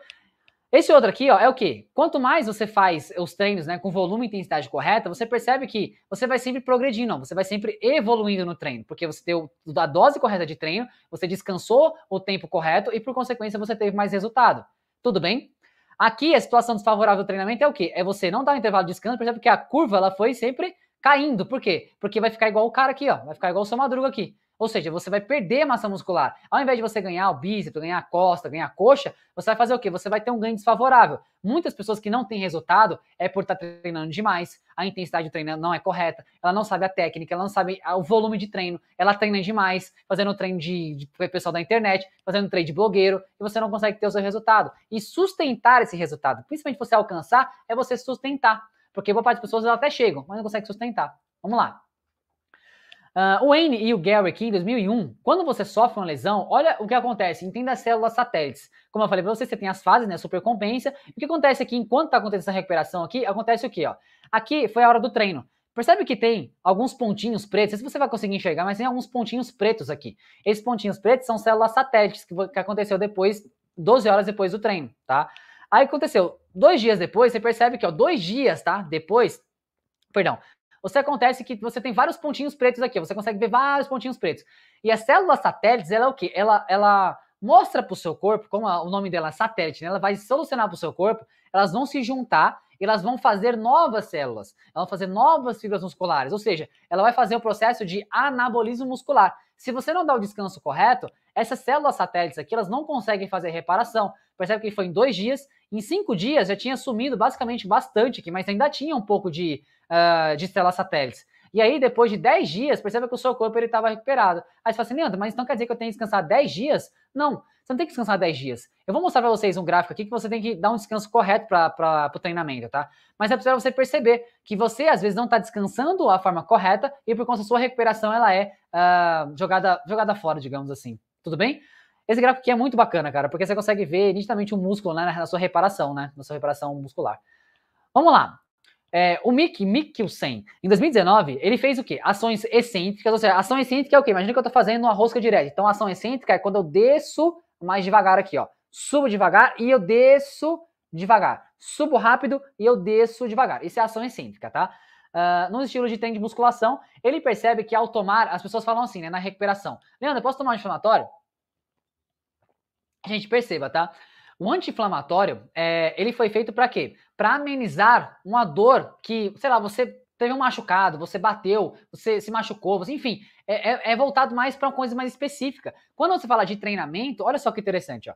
Esse outro aqui, ó, é o quê? Quanto mais você faz os treinos, né, com volume e intensidade correta, você percebe que você vai sempre progredindo, ó, você vai sempre evoluindo no treino, porque você deu a dose correta de treino, você descansou o tempo correto e, por consequência, você teve mais resultado. Tudo bem? Aqui, a situação desfavorável do treinamento é o quê? É você não dar um intervalo de descanso, percebe que a curva ela foi sempre caindo. Por quê? Porque vai ficar igual o cara aqui, ó, vai ficar igual o seu Madruga aqui. Ou seja, você vai perder massa muscular. Ao invés de você ganhar o bíceps, ganhar a costa, ganhar a coxa, você vai fazer o quê? Você vai ter um ganho desfavorável. Muitas pessoas que não têm resultado é por estar treinando demais, a intensidade do treino não é correta, ela não sabe a técnica, ela não sabe o volume de treino, ela treina demais, fazendo treino de pessoal da internet, fazendo treino de blogueiro, e você não consegue ter o seu resultado. E sustentar esse resultado, principalmente você alcançar, é você sustentar. Porque boa parte das pessoas até chegam, mas não consegue sustentar. Vamos lá. O Wayne e o Gary aqui em 2001, quando você sofre uma lesão, olha o que acontece, entenda as células satélites. Como eu falei para você tem as fases, né, supercompensa, e o que acontece aqui, enquanto está acontecendo essa recuperação aqui, acontece o quê, ó? Aqui foi a hora do treino. Percebe que tem alguns pontinhos pretos, não sei se você vai conseguir enxergar, mas tem alguns pontinhos pretos aqui. Esses pontinhos pretos são células satélites, que aconteceu depois, 12 horas depois do treino, tá? Aí aconteceu, 2 dias depois, você percebe que, ó, 2 dias, tá, depois, perdão, acontece que você tem vários pontinhos pretos aqui, você consegue ver vários pontinhos pretos. E as células satélites, ela é o quê? Ela mostra para o seu corpo, como o nome dela é satélite, né? Ela vai solucionar para o seu corpo, elas vão se juntar e elas vão fazer novas células, elas vão fazer novas fibras musculares, ou seja, ela vai fazer o processo de anabolismo muscular. Se você não dá o descanso correto, essas células satélites aqui, elas não conseguem fazer reparação. Percebe que foi em 2 dias, em 5 dias já tinha sumido basicamente bastante aqui, mas ainda tinha um pouco de células satélites. E aí, depois de 10 dias, percebe que o seu corpo estava recuperado. Aí você fala assim, Leandro, mas então quer dizer que eu tenho que descansar 10 dias? Não, você não tem que descansar 10 dias. Eu vou mostrar para vocês um gráfico aqui que você tem que dar um descanso correto para o treinamento, tá? Mas é preciso você perceber que você, às vezes, não está descansando a forma correta e, por conta da sua recuperação, ela é jogada fora, digamos assim. Tudo bem? Esse gráfico aqui é muito bacana, cara, porque você consegue ver nitidamente o músculo, né, na sua reparação, né? Na sua reparação muscular. Vamos lá. O Mick Mikkelsen, em 2019, ele fez o quê? Ações excêntricas, ou seja, ação excêntrica é o quê? Imagina que eu tô fazendo uma rosca direta. Então, ação excêntrica é quando eu desço mais devagar aqui, ó. Subo devagar e eu desço devagar. Subo rápido e eu desço devagar. Isso é ação excêntrica, tá? No estilo de treino de musculação, ele percebe que ao tomar, as pessoas falam assim, né, na recuperação. Leandro, eu posso tomar um anti-inflamatório? Gente, perceba, tá? O anti-inflamatório, ele foi feito para quê? Para amenizar uma dor que, sei lá, você teve um machucado, você bateu, você se machucou, enfim, é voltado mais para uma coisa mais específica. Quando você fala de treinamento, olha só que interessante, ó.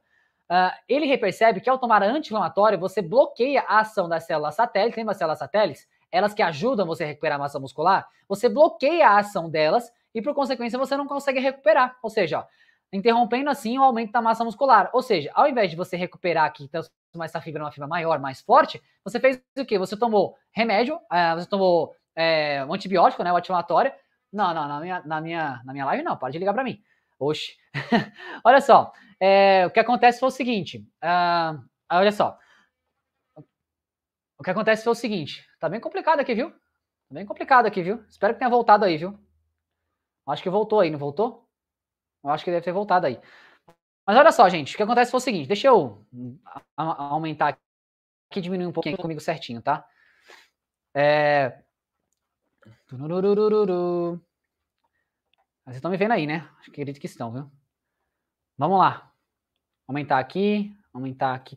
Ele percebe que ao tomar anti-inflamatório, você bloqueia a ação das células satélites, lembra as células satélites? Elas que ajudam você a recuperar a massa muscular, você bloqueia a ação delas e, por consequência, você não consegue recuperar. Ou seja, ó, interrompendo assim o aumento da massa muscular. Ou seja, ao invés de você recuperar aqui, transformar essa fibra numa fibra maior, mais forte, você fez o quê? Você tomou remédio, você tomou um antibiótico, né, o anti-inflamatório. Não, na minha live não, para de ligar para mim. Oxe. Olha só, o que acontece foi o seguinte, olha só. O que acontece foi o seguinte, tá bem complicado aqui, viu? Tá bem complicado aqui, viu? Espero que tenha voltado aí, viu? Acho que voltou aí, não voltou? Eu acho que deve ter voltado aí. Mas olha só, gente, o que acontece foi o seguinte, deixa eu aumentar aqui e diminuir um pouquinho aqui comigo certinho, tá? Turururururu. Vocês estão me vendo aí, né? Acredito que estão, viu? Vamos lá. Aumentar aqui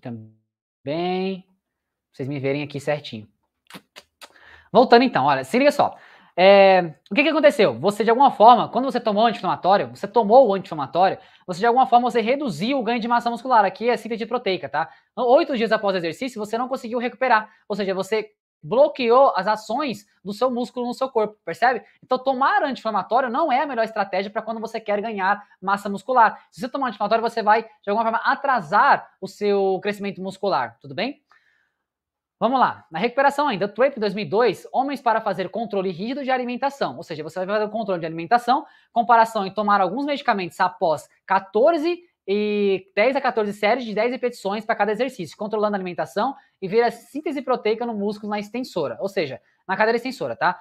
também. Pra vocês me verem aqui certinho. Voltando então, olha, se liga só. O que aconteceu? Você, de alguma forma, quando você tomou o anti-inflamatório, você, de alguma forma, você reduziu o ganho de massa muscular. Aqui é síntese proteica, tá? 8 dias após o exercício, você não conseguiu recuperar. Ou seja, você bloqueou as ações do seu músculo no seu corpo, percebe? Então, tomar anti-inflamatório não é a melhor estratégia para quando você quer ganhar massa muscular. Se você tomar anti-inflamatório, você vai, de alguma forma, atrasar o seu crescimento muscular, tudo bem? Vamos lá, na recuperação ainda, TRAPE 2002, homens para fazer controle rígido de alimentação, ou seja, você vai fazer o controle de alimentação, comparação em tomar alguns medicamentos após 10 a 14 séries de 10 repetições para cada exercício, controlando a alimentação e ver a síntese proteica no músculo na extensora, ou seja, na cadeira extensora, tá?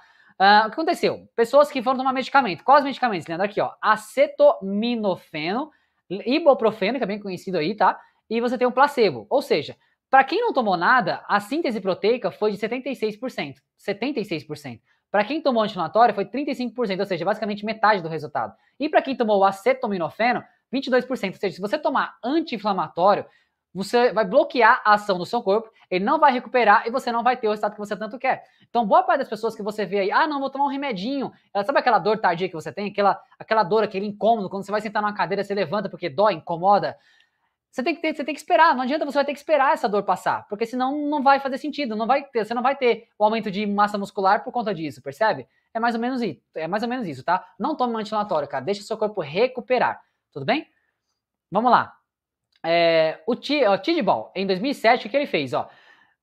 O que aconteceu? Pessoas que foram tomar medicamento, quais medicamentos, Leandro? Aqui, ó, acetaminofeno, ibuprofeno, que é bem conhecido aí, tá? E você tem o placebo, ou seja, para quem não tomou nada, a síntese proteica foi de 76%. 76%. Para quem tomou anti-inflamatório, foi 35%, ou seja, basicamente metade do resultado. E para quem tomou o acetaminofeno, 22%. Ou seja, se você tomar anti-inflamatório, você vai bloquear a ação do seu corpo, ele não vai recuperar e você não vai ter o resultado que você tanto quer. Então, boa parte das pessoas que você vê aí, não, vou tomar um remedinho. Sabe aquela dor tardia que você tem? Aquela dor, aquele incômodo, quando você vai sentar numa cadeira, você levanta porque dói, incomoda. Você tem que esperar, não adianta, você vai ter que esperar essa dor passar, porque senão não vai fazer sentido, você não vai ter o aumento de massa muscular por conta disso, percebe? É mais ou menos isso, tá? Não tome um anti-inflamatório, cara, deixa o seu corpo recuperar, tudo bem? Vamos lá. O Tidball, em 2007, o que ele fez, ó?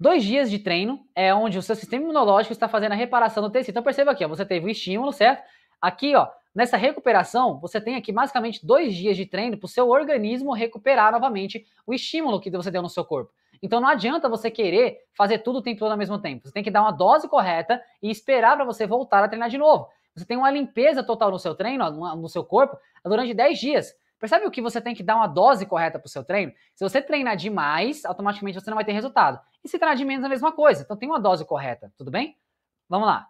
2 dias de treino é onde o seu sistema imunológico está fazendo a reparação do tecido. Então perceba aqui, ó, você teve o estímulo, certo? Aqui, ó, nessa recuperação, você tem aqui basicamente 2 dias de treino para o seu organismo recuperar novamente o estímulo que você deu no seu corpo. Então não adianta você querer fazer tudo o tempo todo ao mesmo tempo. Você tem que dar uma dose correta e esperar para você voltar a treinar de novo. Você tem uma limpeza total no seu treino, no seu corpo, durante 10 dias. Percebe o que você tem que dar uma dose correta para o seu treino? Se você treinar demais, automaticamente você não vai ter resultado. E se treinar de menos, a mesma coisa. Então tem uma dose correta, tudo bem? Vamos lá.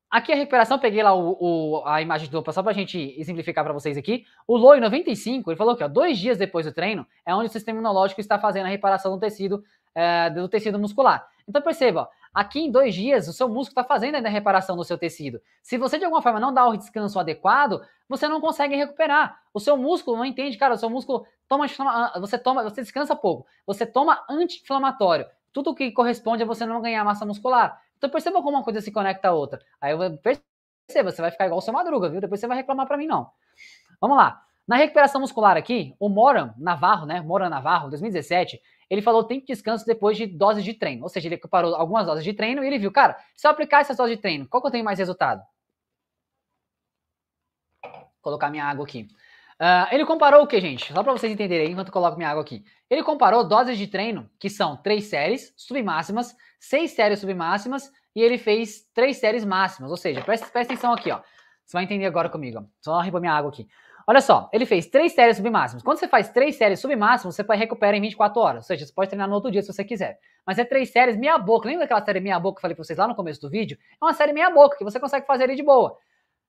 Aqui a recuperação, peguei lá a imagem do só pra gente simplificar para vocês aqui. O Loi 95, ele falou que 2 dias depois do treino é onde o sistema imunológico está fazendo a reparação do tecido muscular. Então perceba, ó, aqui em 2 dias o seu músculo está fazendo ainda a reparação do seu tecido. Se você de alguma forma não dá o descanso adequado, você não consegue recuperar. O seu músculo não entende, cara, o seu músculo você descansa pouco, você toma anti-inflamatório. Tudo que corresponde a você não ganhar massa muscular. Então perceba como uma coisa se conecta à outra. Aí eu perceba, você vai ficar igual o seu Madruga, viu? Depois você vai reclamar pra mim, não. Vamos lá. Na recuperação muscular aqui, o Moran Navarro, 2017, ele falou tempo de descanso depois de doses de treino. Ou seja, ele comparou algumas doses de treino e ele viu, cara, se eu aplicar essas doses de treino, qual que eu tenho mais resultado? Vou colocar minha água aqui. Ele comparou o que, gente? Só para vocês entenderem enquanto eu coloco minha água aqui. Ele comparou doses de treino, que são 3 séries submáximas, 6 séries submáximas, e ele fez 3 séries máximas. Ou seja, presta atenção aqui, ó. Você vai entender agora comigo, ó. Só arrepar minha água aqui. Olha só, ele fez 3 séries submáximas. Quando você faz 3 séries submáximas, você recupera em 24 horas. Ou seja, você pode treinar no outro dia se você quiser. Mas é 3 séries meia boca. Lembra daquela série meia boca que eu falei pra vocês lá no começo do vídeo? É uma série meia boca, que você consegue fazer ali de boa.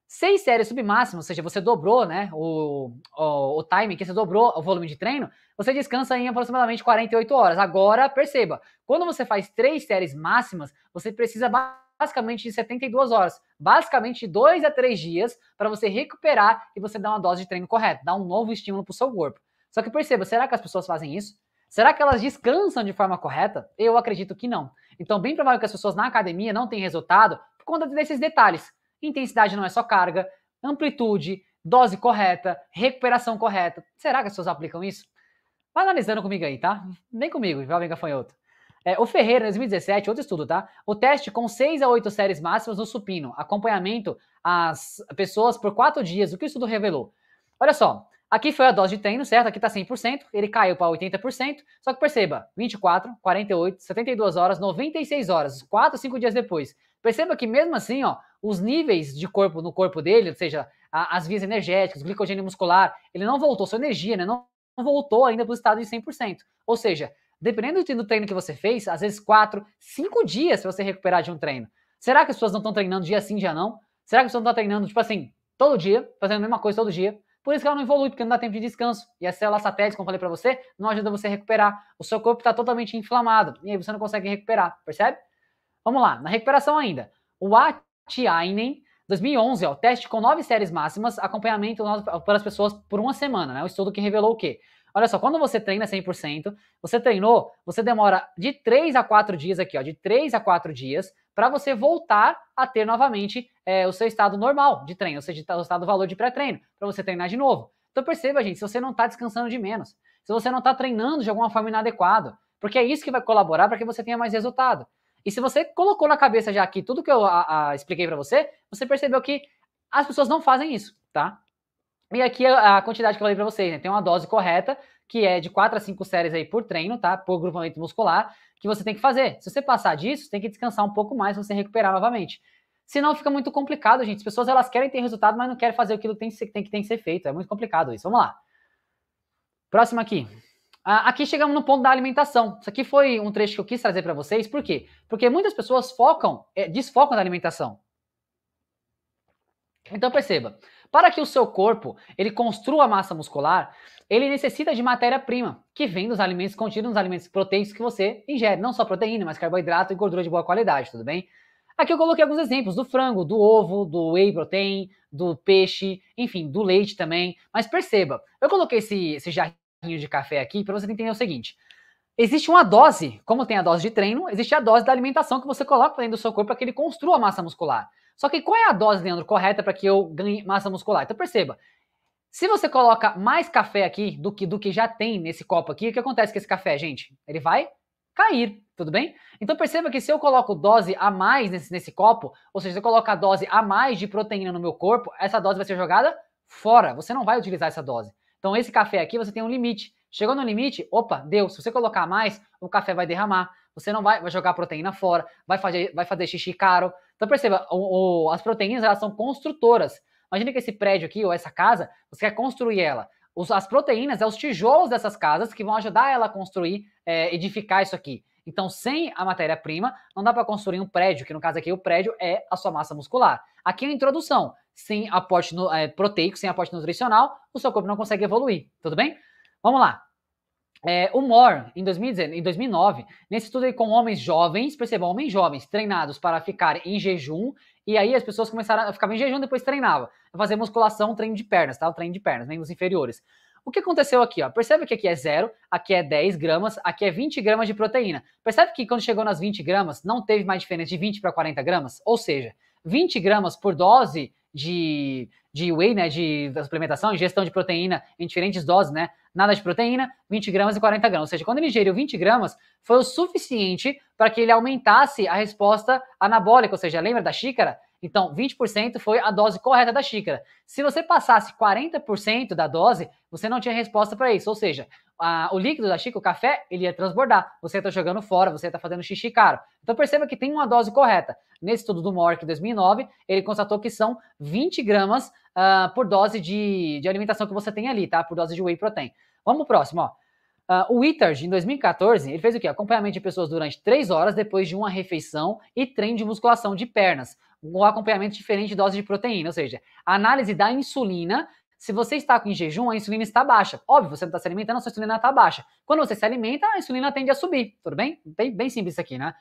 6 séries submáximas, ou seja, você dobrou, né, o timing, que você dobrou o volume de treino, você descansa em aproximadamente 48 horas. Agora, perceba, quando você faz 3 séries máximas, você precisa basicamente de 72 horas, basicamente de 2 a 3 dias para você recuperar e você dar uma dose de treino correta, dar um novo estímulo para o seu corpo. Só que perceba, será que as pessoas fazem isso? Será que elas descansam de forma correta? Eu acredito que não. Então, bem provável que as pessoas na academia não tenham resultado por conta desses detalhes. Intensidade não é só carga, amplitude, dose correta, recuperação correta. Será que as pessoas aplicam isso? Vai analisando comigo aí, tá? Vem comigo, jovem gafanhoto. O Ferreira, em 2017, outro estudo, tá? O teste com 6 a 8 séries máximas no supino, acompanhamento às pessoas por 4 dias, o que o estudo revelou? Olha só, aqui foi a dose de treino, certo? Aqui tá 100%, ele caiu para 80%, só que perceba, 24, 48, 72 horas, 96 horas, 4, 5 dias depois. Perceba que mesmo assim, ó, os níveis de corpo no corpo dele, ou seja, as vias energéticas, o glicogênio muscular, ele não voltou, sua energia, né, não voltou ainda para o estado de 100%. Ou seja, dependendo do treino que você fez, às vezes 4, 5 dias para você recuperar de um treino. Será que as pessoas não estão treinando dia sim, dia não? Será que as pessoas não estão treinando, tipo assim, todo dia, fazendo a mesma coisa todo dia? Por isso que ela não evolui, porque não dá tempo de descanso. E as células satélites, como eu falei pra você, não ajudam você a recuperar. O seu corpo está totalmente inflamado, e aí você não consegue recuperar, percebe? Vamos lá, na recuperação ainda. O Atiainen, 2011, ó, teste com 9 séries máximas, acompanhamento para as pessoas por uma semana, né? O estudo que revelou o quê? Olha só, quando você treina 100%, você treinou, você demora de 3 a 4 dias aqui, ó, de 3 a 4 dias, para você voltar a ter novamente o seu estado normal de treino, ou seja, o estado do valor de pré-treino, para você treinar de novo. Então perceba, gente, se você não está descansando de menos, se você não está treinando de alguma forma inadequada, porque é isso que vai colaborar para que você tenha mais resultado. E se você colocou na cabeça já aqui tudo que eu expliquei para você, você percebeu que as pessoas não fazem isso, tá? E aqui a quantidade que eu falei para vocês, né? Tem uma dose correta, que é de 4 a 5 séries aí por treino, tá? Por grupamento muscular, que você tem que fazer. Se você passar disso, você tem que descansar um pouco mais para você recuperar novamente. Senão fica muito complicado, gente. As pessoas, elas querem ter resultado, mas não querem fazer aquilo que tem que ser feito. É muito complicado isso. Vamos lá. Próximo aqui. Aqui chegamos no ponto da alimentação. Isso aqui foi um trecho que eu quis trazer para vocês. Por quê? Porque muitas pessoas desfocam da alimentação. Então perceba, para que o seu corpo ele construa massa muscular, ele necessita de matéria-prima, que vem dos alimentos contidos nos alimentos proteicos que você ingere. Não só proteína, mas carboidrato e gordura de boa qualidade, tudo bem? Aqui eu coloquei alguns exemplos do frango, do ovo, do whey protein, do peixe, enfim, do leite também. Mas perceba, eu coloquei esse jarrinho de café aqui para você entender o seguinte. Existe uma dose, como tem a dose de treino, existe a dose da alimentação que você coloca dentro do seu corpo para que ele construa massa muscular. Só que qual é a dose, Leandro, correta para que eu ganhe massa muscular? Então perceba, se você coloca mais café aqui do que já tem nesse copo aqui, o que acontece com esse café, gente? Ele vai cair, tudo bem? Então perceba que se eu coloco dose a mais nesse copo, ou seja, se eu colocar dose a mais de proteína no meu corpo, essa dose vai ser jogada fora, você não vai utilizar essa dose. Então esse café aqui você tem um limite. Chegou no limite, opa, deu. Se você colocar mais, o café vai derramar. Você não vai jogar a proteína fora, vai fazer xixi caro. Então perceba, as proteínas elas são construtoras. Imagina que esse prédio aqui, ou essa casa, você quer construir ela. As proteínas são os tijolos dessas casas que vão ajudar ela a construir, edificar isso aqui. Então, sem a matéria-prima, não dá para construir um prédio, que no caso aqui o prédio é a sua massa muscular. Aqui é a introdução. Sem aporte proteico, sem aporte nutricional, o seu corpo não consegue evoluir. Tudo bem? Vamos lá. O Moore, em 2009, nesse estudo aí com homens jovens, percebam, homens jovens treinados para ficar em jejum, e aí as pessoas começaram a ficar em jejum e depois treinavam. Fazer musculação, treino de pernas, tá? O treino de pernas, membros inferiores. O que aconteceu aqui, ó? Percebe que aqui é 0, aqui é 10 gramas, aqui é 20 gramas de proteína. Percebe que quando chegou nas 20 gramas, não teve mais diferença de 20 para 40 gramas? Ou seja, 20 gramas por dose de whey, né, da suplementação, ingestão de proteína em diferentes doses, né, nada de proteína, 20 gramas e 40 gramas. Ou seja, quando ele ingeriu 20 gramas, foi o suficiente para que ele aumentasse a resposta anabólica, ou seja, lembra da xícara? Então, 20% foi a dose correta da xícara. Se você passasse 40% da dose, você não tinha resposta para isso. Ou seja, o líquido da xícara, o café, ele ia transbordar. Você está jogando fora, você está fazendo xixi caro. Então, perceba que tem uma dose correta. Nesse estudo do Moore, em 2009, ele constatou que são 20 gramas por dose de alimentação que você tem ali, tá? Por dose de whey protein. Vamos pro próximo, ó. O Wittard, em 2014, ele fez o quê? Acompanhamento de pessoas durante 3 horas depois de uma refeição e treino de musculação de pernas. Um acompanhamento diferente de dose de proteína, ou seja, a análise da insulina. Se você está em jejum, a insulina está baixa. Óbvio, você não está se alimentando, a sua insulina está baixa. Quando você se alimenta, a insulina tende a subir, tudo bem? Bem simples isso aqui, né?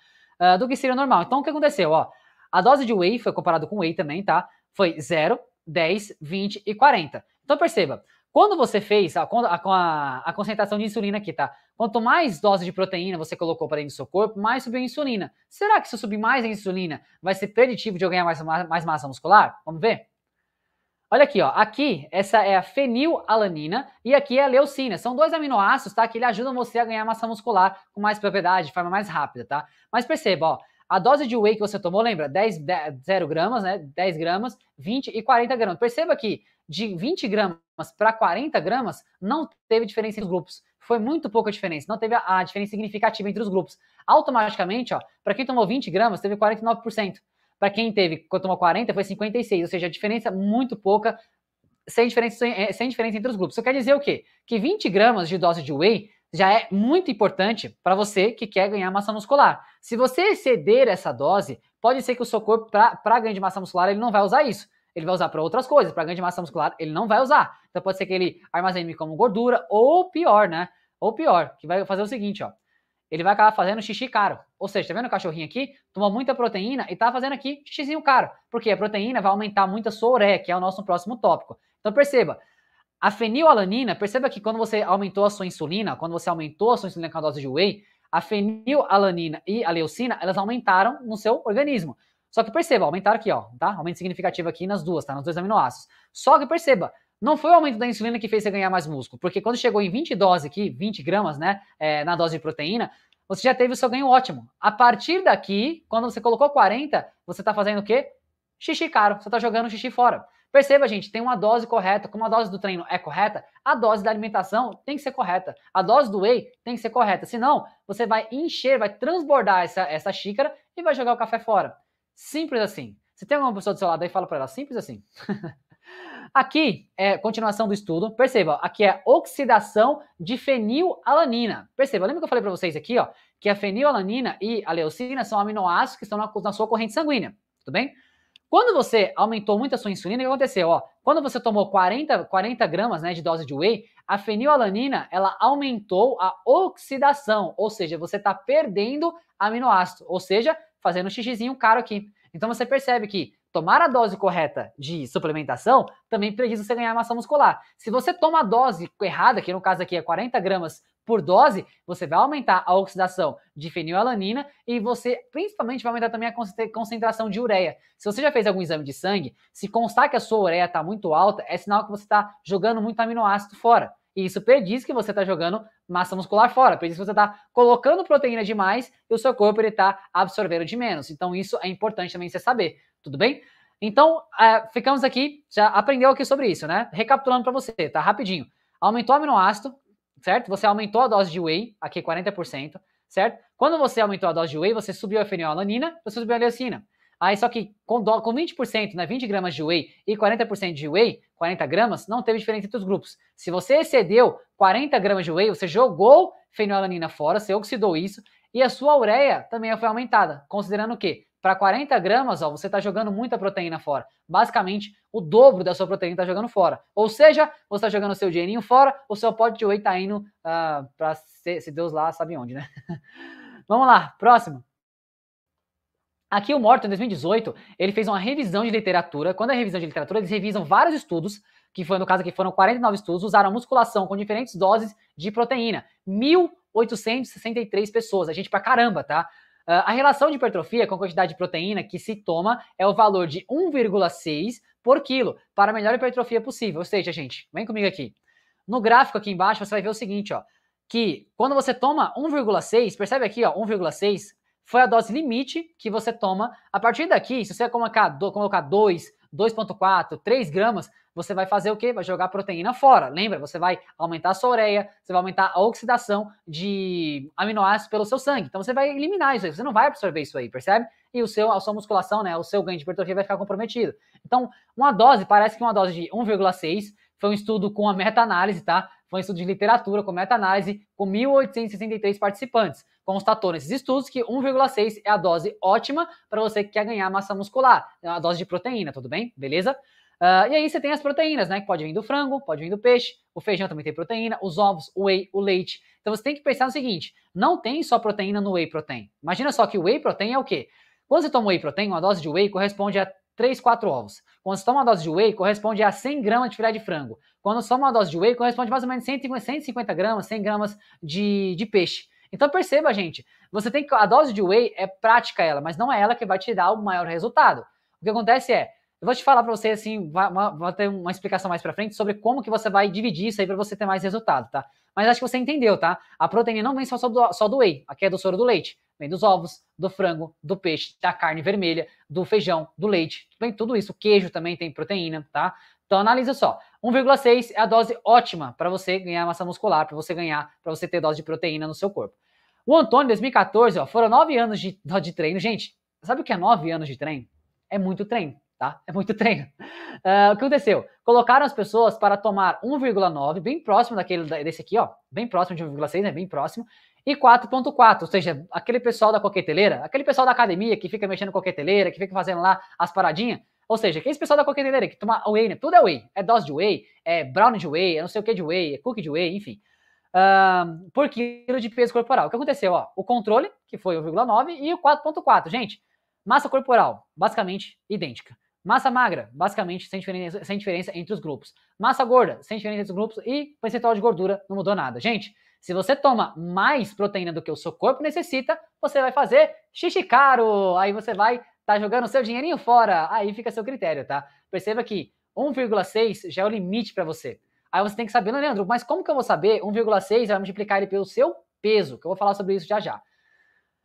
Do que seria normal. Então, o que aconteceu? Ó, a dose de whey, foi comparado com whey também, tá? Foi 0, 10, 20 e 40. Então, perceba, quando você fez a concentração de insulina aqui, tá? Quanto mais dose de proteína você colocou para dentro do seu corpo, mais subiu a insulina. Será que se eu subir mais a insulina, vai ser preditivo de eu ganhar mais massa muscular? Vamos ver? Olha aqui, ó. Aqui, essa é a fenilalanina e aqui é a leucina. São 2 aminoácidos, tá? Que ele ajudam você a ganhar massa muscular com mais propriedade, de forma mais rápida, tá? Mas perceba, ó. A dose de whey que você tomou, lembra? 0 gramas, né? 10 gramas, 20 e 40 gramas. Perceba que de 20 gramas para 40 gramas não teve diferença entre os grupos. Foi muito pouca diferença. Não teve a diferença significativa entre os grupos. Automaticamente, ó, para quem tomou 20 gramas, teve 49%. Para quem tomou 40, foi 56%. Ou seja, a diferença muito pouca, sem diferença entre os grupos. Isso quer dizer o quê? Que 20 gramas de dose de whey já é muito importante para você que quer ganhar massa muscular. Se você exceder essa dose, Pode ser que o seu corpo, para ganho de massa muscular, ele não vai usar isso. Ele vai usar para outras coisas. Para ganho de massa muscular, ele não vai usar. Então pode ser que ele armazene como gordura, ou pior, né? Ou pior, que vai fazer o seguinte, ó. Ele vai acabar fazendo xixi caro. Ou seja, tá vendo o cachorrinho aqui? Tomou muita proteína e tá fazendo aqui xixizinho caro. Porque a proteína vai aumentar muito a sua ureia, que é o nosso próximo tópico. Então perceba, a fenilalanina, perceba que quando você aumentou a sua insulina, quando você aumentou a sua insulina com a dose de whey, a fenilalanina e a leucina, elas aumentaram no seu organismo. Só que perceba, aumentaram aqui, ó, tá? Aumento significativo aqui nas duas, tá? Nos dois aminoácidos. Só que perceba, não foi o aumento da insulina que fez você ganhar mais músculo, porque quando chegou em 20 doses aqui, 20 gramas, né, na dose de proteína, você já teve o seu ganho ótimo. A partir daqui, quando você colocou 40, você tá fazendo o quê? Xixi caro, você tá jogando xixi fora. Perceba, gente, tem uma dose correta. Como a dose do treino é correta, a dose da alimentação tem que ser correta. A dose do whey tem que ser correta. Senão, você vai encher, vai transbordar essa xícara e vai jogar o café fora. Simples assim. Se tem alguma pessoa do seu lado aí, fala pra ela, simples assim. Aqui é continuação do estudo. Perceba, aqui é oxidação de fenilalanina. Perceba, lembra que eu falei para vocês aqui, ó, que a fenilalanina e a leucina são aminoácidos que estão na sua corrente sanguínea, tudo bem? Quando você aumentou muito a sua insulina, o que aconteceu? Ó, quando você tomou 40 gramas, né, de dose de whey, a fenilalanina, ela aumentou a oxidação, ou seja, você está perdendo aminoácido, ou seja, fazendo um xixizinho caro aqui. Então você percebe que tomar a dose correta de suplementação também precisa você ganhar massa muscular. Se você toma a dose errada, que no caso aqui é 40 gramas por dose, você vai aumentar a oxidação de fenilalanina e você principalmente vai aumentar também a concentração de ureia. Se você já fez algum exame de sangue, se constar que a sua ureia está muito alta, é sinal que você está jogando muito aminoácido fora. E isso prediz que você está jogando massa muscular fora, prediz que você está colocando proteína demais e o seu corpo está absorvendo de menos. Então isso é importante também você saber, tudo bem? Então, ficamos aqui, já aprendeu aqui sobre isso, né? Recapitulando para você, tá? Rapidinho. Aumentou o aminoácido, certo? Você aumentou a dose de whey, aqui 40%, certo? Quando você aumentou a dose de whey, você subiu a fenilalanina, você subiu a leucina. Aí só que com 20%, né, 20 gramas de whey e 40% de whey, 40 gramas, não teve diferença entre os grupos. Se você excedeu 40 gramas de whey, você jogou fenilalanina fora, você oxidou isso, e a sua ureia também foi aumentada, considerando o quê? Para 40 gramas, ó, você está jogando muita proteína fora. Basicamente, o dobro da sua proteína está jogando fora. Ou seja, você está jogando o seu dinheirinho fora, o seu pote de whey está indo para se Deus lá sabe onde, né? Vamos lá, próximo. Aqui o Morton, em 2018, ele fez uma revisão de literatura. Quando é revisão de literatura, eles revisam vários estudos, que foi no caso aqui foram 49 estudos, usaram musculação com diferentes doses de proteína. 1.863 pessoas, a gente pra caramba, tá? A relação de hipertrofia com a quantidade de proteína que se toma é o valor de 1,6 por quilo para a melhor hipertrofia possível. Ou seja, gente, vem comigo aqui. No gráfico aqui embaixo você vai ver o seguinte, ó, que quando você toma 1,6, percebe aqui, ó, 1,6 foi a dose limite que você toma. A partir daqui, se você colocar 2, 2,4, 3 gramas, você vai fazer o quê? Vai jogar proteína fora. Lembra? Você vai aumentar a sua ureia, você vai aumentar a oxidação de aminoácidos pelo seu sangue. Então você vai eliminar isso aí, você não vai absorver isso aí, percebe? E a sua musculação, né, o seu ganho de hipertrofia vai ficar comprometido. Então, uma dose, parece que uma dose de 1,6 foi um estudo com a meta-análise, tá? Foi um estudo de literatura com meta-análise com 1.863 participantes. Constatou nesses estudos que 1,6 é a dose ótima para você que quer ganhar massa muscular, é uma dose de proteína, tudo bem? Beleza? E aí você tem as proteínas, né? Que pode vir do frango, pode vir do peixe, o feijão também tem proteína, os ovos, o whey, o leite. Então você tem que pensar no seguinte, não tem só proteína no whey protein. Imagina só que o whey protein é o quê? Quando você toma whey protein, uma dose de whey corresponde a 3, 4 ovos. Quando você toma uma dose de whey, corresponde a 100 gramas de filé de frango. Quando você toma uma dose de whey, corresponde a mais ou menos 150 gramas, 100 gramas de peixe. Então perceba, gente, você tem que a dose de whey é prática ela, mas não é ela que vai te dar o maior resultado. O que acontece é, eu vou te falar para você assim, vai ter uma explicação mais para frente sobre como que você vai dividir isso aí para você ter mais resultado, tá? Mas acho que você entendeu, tá? A proteína não vem só do whey, aqui é do soro do leite, vem dos ovos, do frango, do peixe, da carne vermelha, do feijão, do leite, vem tudo isso. O queijo também tem proteína, tá? Então analisa só, 1,6 é a dose ótima para você ganhar massa muscular, para você ter dose de proteína no seu corpo. O Antônio, em 2014, ó, foram 9 anos de treino. Gente, sabe o que é 9 anos de treino? É muito treino, tá? É muito treino. O que aconteceu? Colocaram as pessoas para tomar 1,9, bem próximo desse aqui, ó, bem próximo de 1,6, né? Bem próximo. E 4.4, ou seja, aquele pessoal da coqueteleira, aquele pessoal da academia que fica mexendo com coqueteleira, que fica fazendo lá as paradinhas, ou seja, aquele pessoal da coqueteleira que toma whey, né? Tudo é whey, é dose de whey, é brownie de whey, é não sei o que de whey, é cookie de whey, enfim. Por quilo de peso corporal. O que aconteceu? Ó, o controle, que foi 1,9, e o 4.4. Gente, massa corporal, basicamente idêntica. Massa magra, basicamente sem diferença entre os grupos. Massa gorda, sem diferença entre os grupos. E percentual de gordura, não mudou nada. Gente, se você toma mais proteína do que o seu corpo necessita, você vai fazer xixi caro. Aí você vai estar jogando o seu dinheirinho fora. Aí fica a seu critério, tá? Perceba que 1,6 já é o limite para você. Aí você tem que saber, Leandro, mas como que eu vou saber 1,6 vai multiplicar ele pelo seu peso? Que eu vou falar sobre isso já já.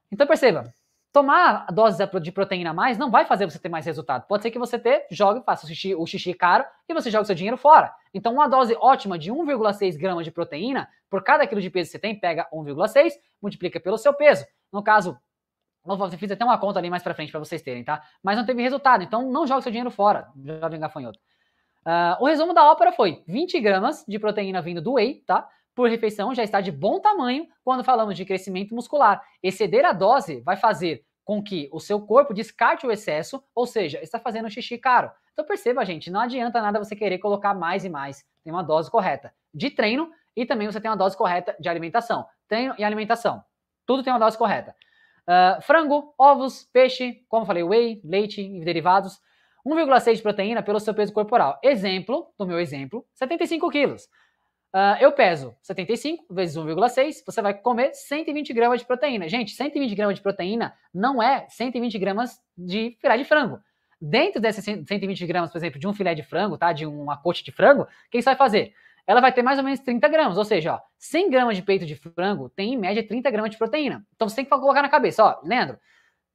Então perceba, tomar doses de proteína a mais não vai fazer você ter mais resultado. Pode ser que você jogue, faça o xixi caro e você jogue seu dinheiro fora. Então uma dose ótima de 1,6 gramas de proteína por cada quilo de peso que você tem, pega 1,6, multiplica pelo seu peso. No caso, eu fiz até uma conta ali mais pra frente pra vocês terem, tá? Mas não teve resultado, então não jogue seu dinheiro fora, jovem gafanhoto. O resumo da ópera foi 20 gramas de proteína vindo do whey, tá? Por refeição já está de bom tamanho quando falamos de crescimento muscular. Exceder a dose vai fazer com que o seu corpo descarte o excesso, ou seja, está fazendo xixi caro. Então perceba, gente, não adianta nada você querer colocar mais e mais. Tem uma dose correta de treino e também você tem uma dose correta de alimentação. Treino e alimentação. Tudo tem uma dose correta. Frango, ovos, peixe, como falei, whey, leite e derivados. 1,6 de proteína pelo seu peso corporal. Exemplo, do meu exemplo, 75 quilos. Eu peso 75 vezes 1,6, você vai comer 120 gramas de proteína. Gente, 120 gramas de proteína não é 120 gramas de filé de frango. Dentro desses 120 gramas, por exemplo, de um filé de frango, tá? De uma coxa de frango, o que você vai fazer? Ela vai ter mais ou menos 30 gramas, ou seja, ó, 100 gramas de peito de frango tem em média 30 gramas de proteína. Então você tem que colocar na cabeça, ó, Leandro,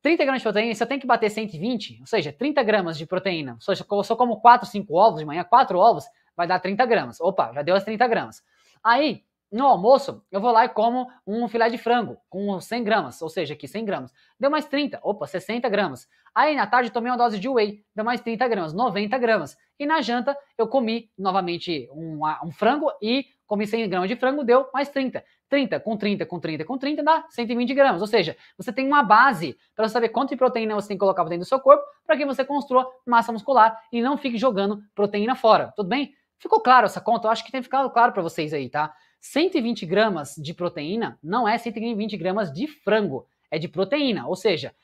30 gramas de proteína, se eu tenho que bater 120, ou seja, 30 gramas de proteína, ou seja, se eu como 4, 5 ovos de manhã, 4 ovos, vai dar 30 gramas. Opa, já deu as 30 gramas. Aí, no almoço, eu vou lá e como um filé de frango com 100 gramas, ou seja, aqui 100 gramas. Deu mais 30, opa, 60 gramas. Aí, na tarde, tomei uma dose de whey, deu mais 30 gramas, 90 gramas. E na janta, eu comi novamente um frango e comi 100 gramas de frango, deu mais 30. 30 com 30 com 30 com 30 dá 120 gramas. Ou seja, você tem uma base para saber quanto de proteína você tem que colocar dentro do seu corpo para que você construa massa muscular e não fique jogando proteína fora. Tudo bem? Ficou claro essa conta? Eu acho que tem ficado claro para vocês aí, tá? 120 gramas de proteína não é 120 gramas de frango, é de proteína. Ou seja,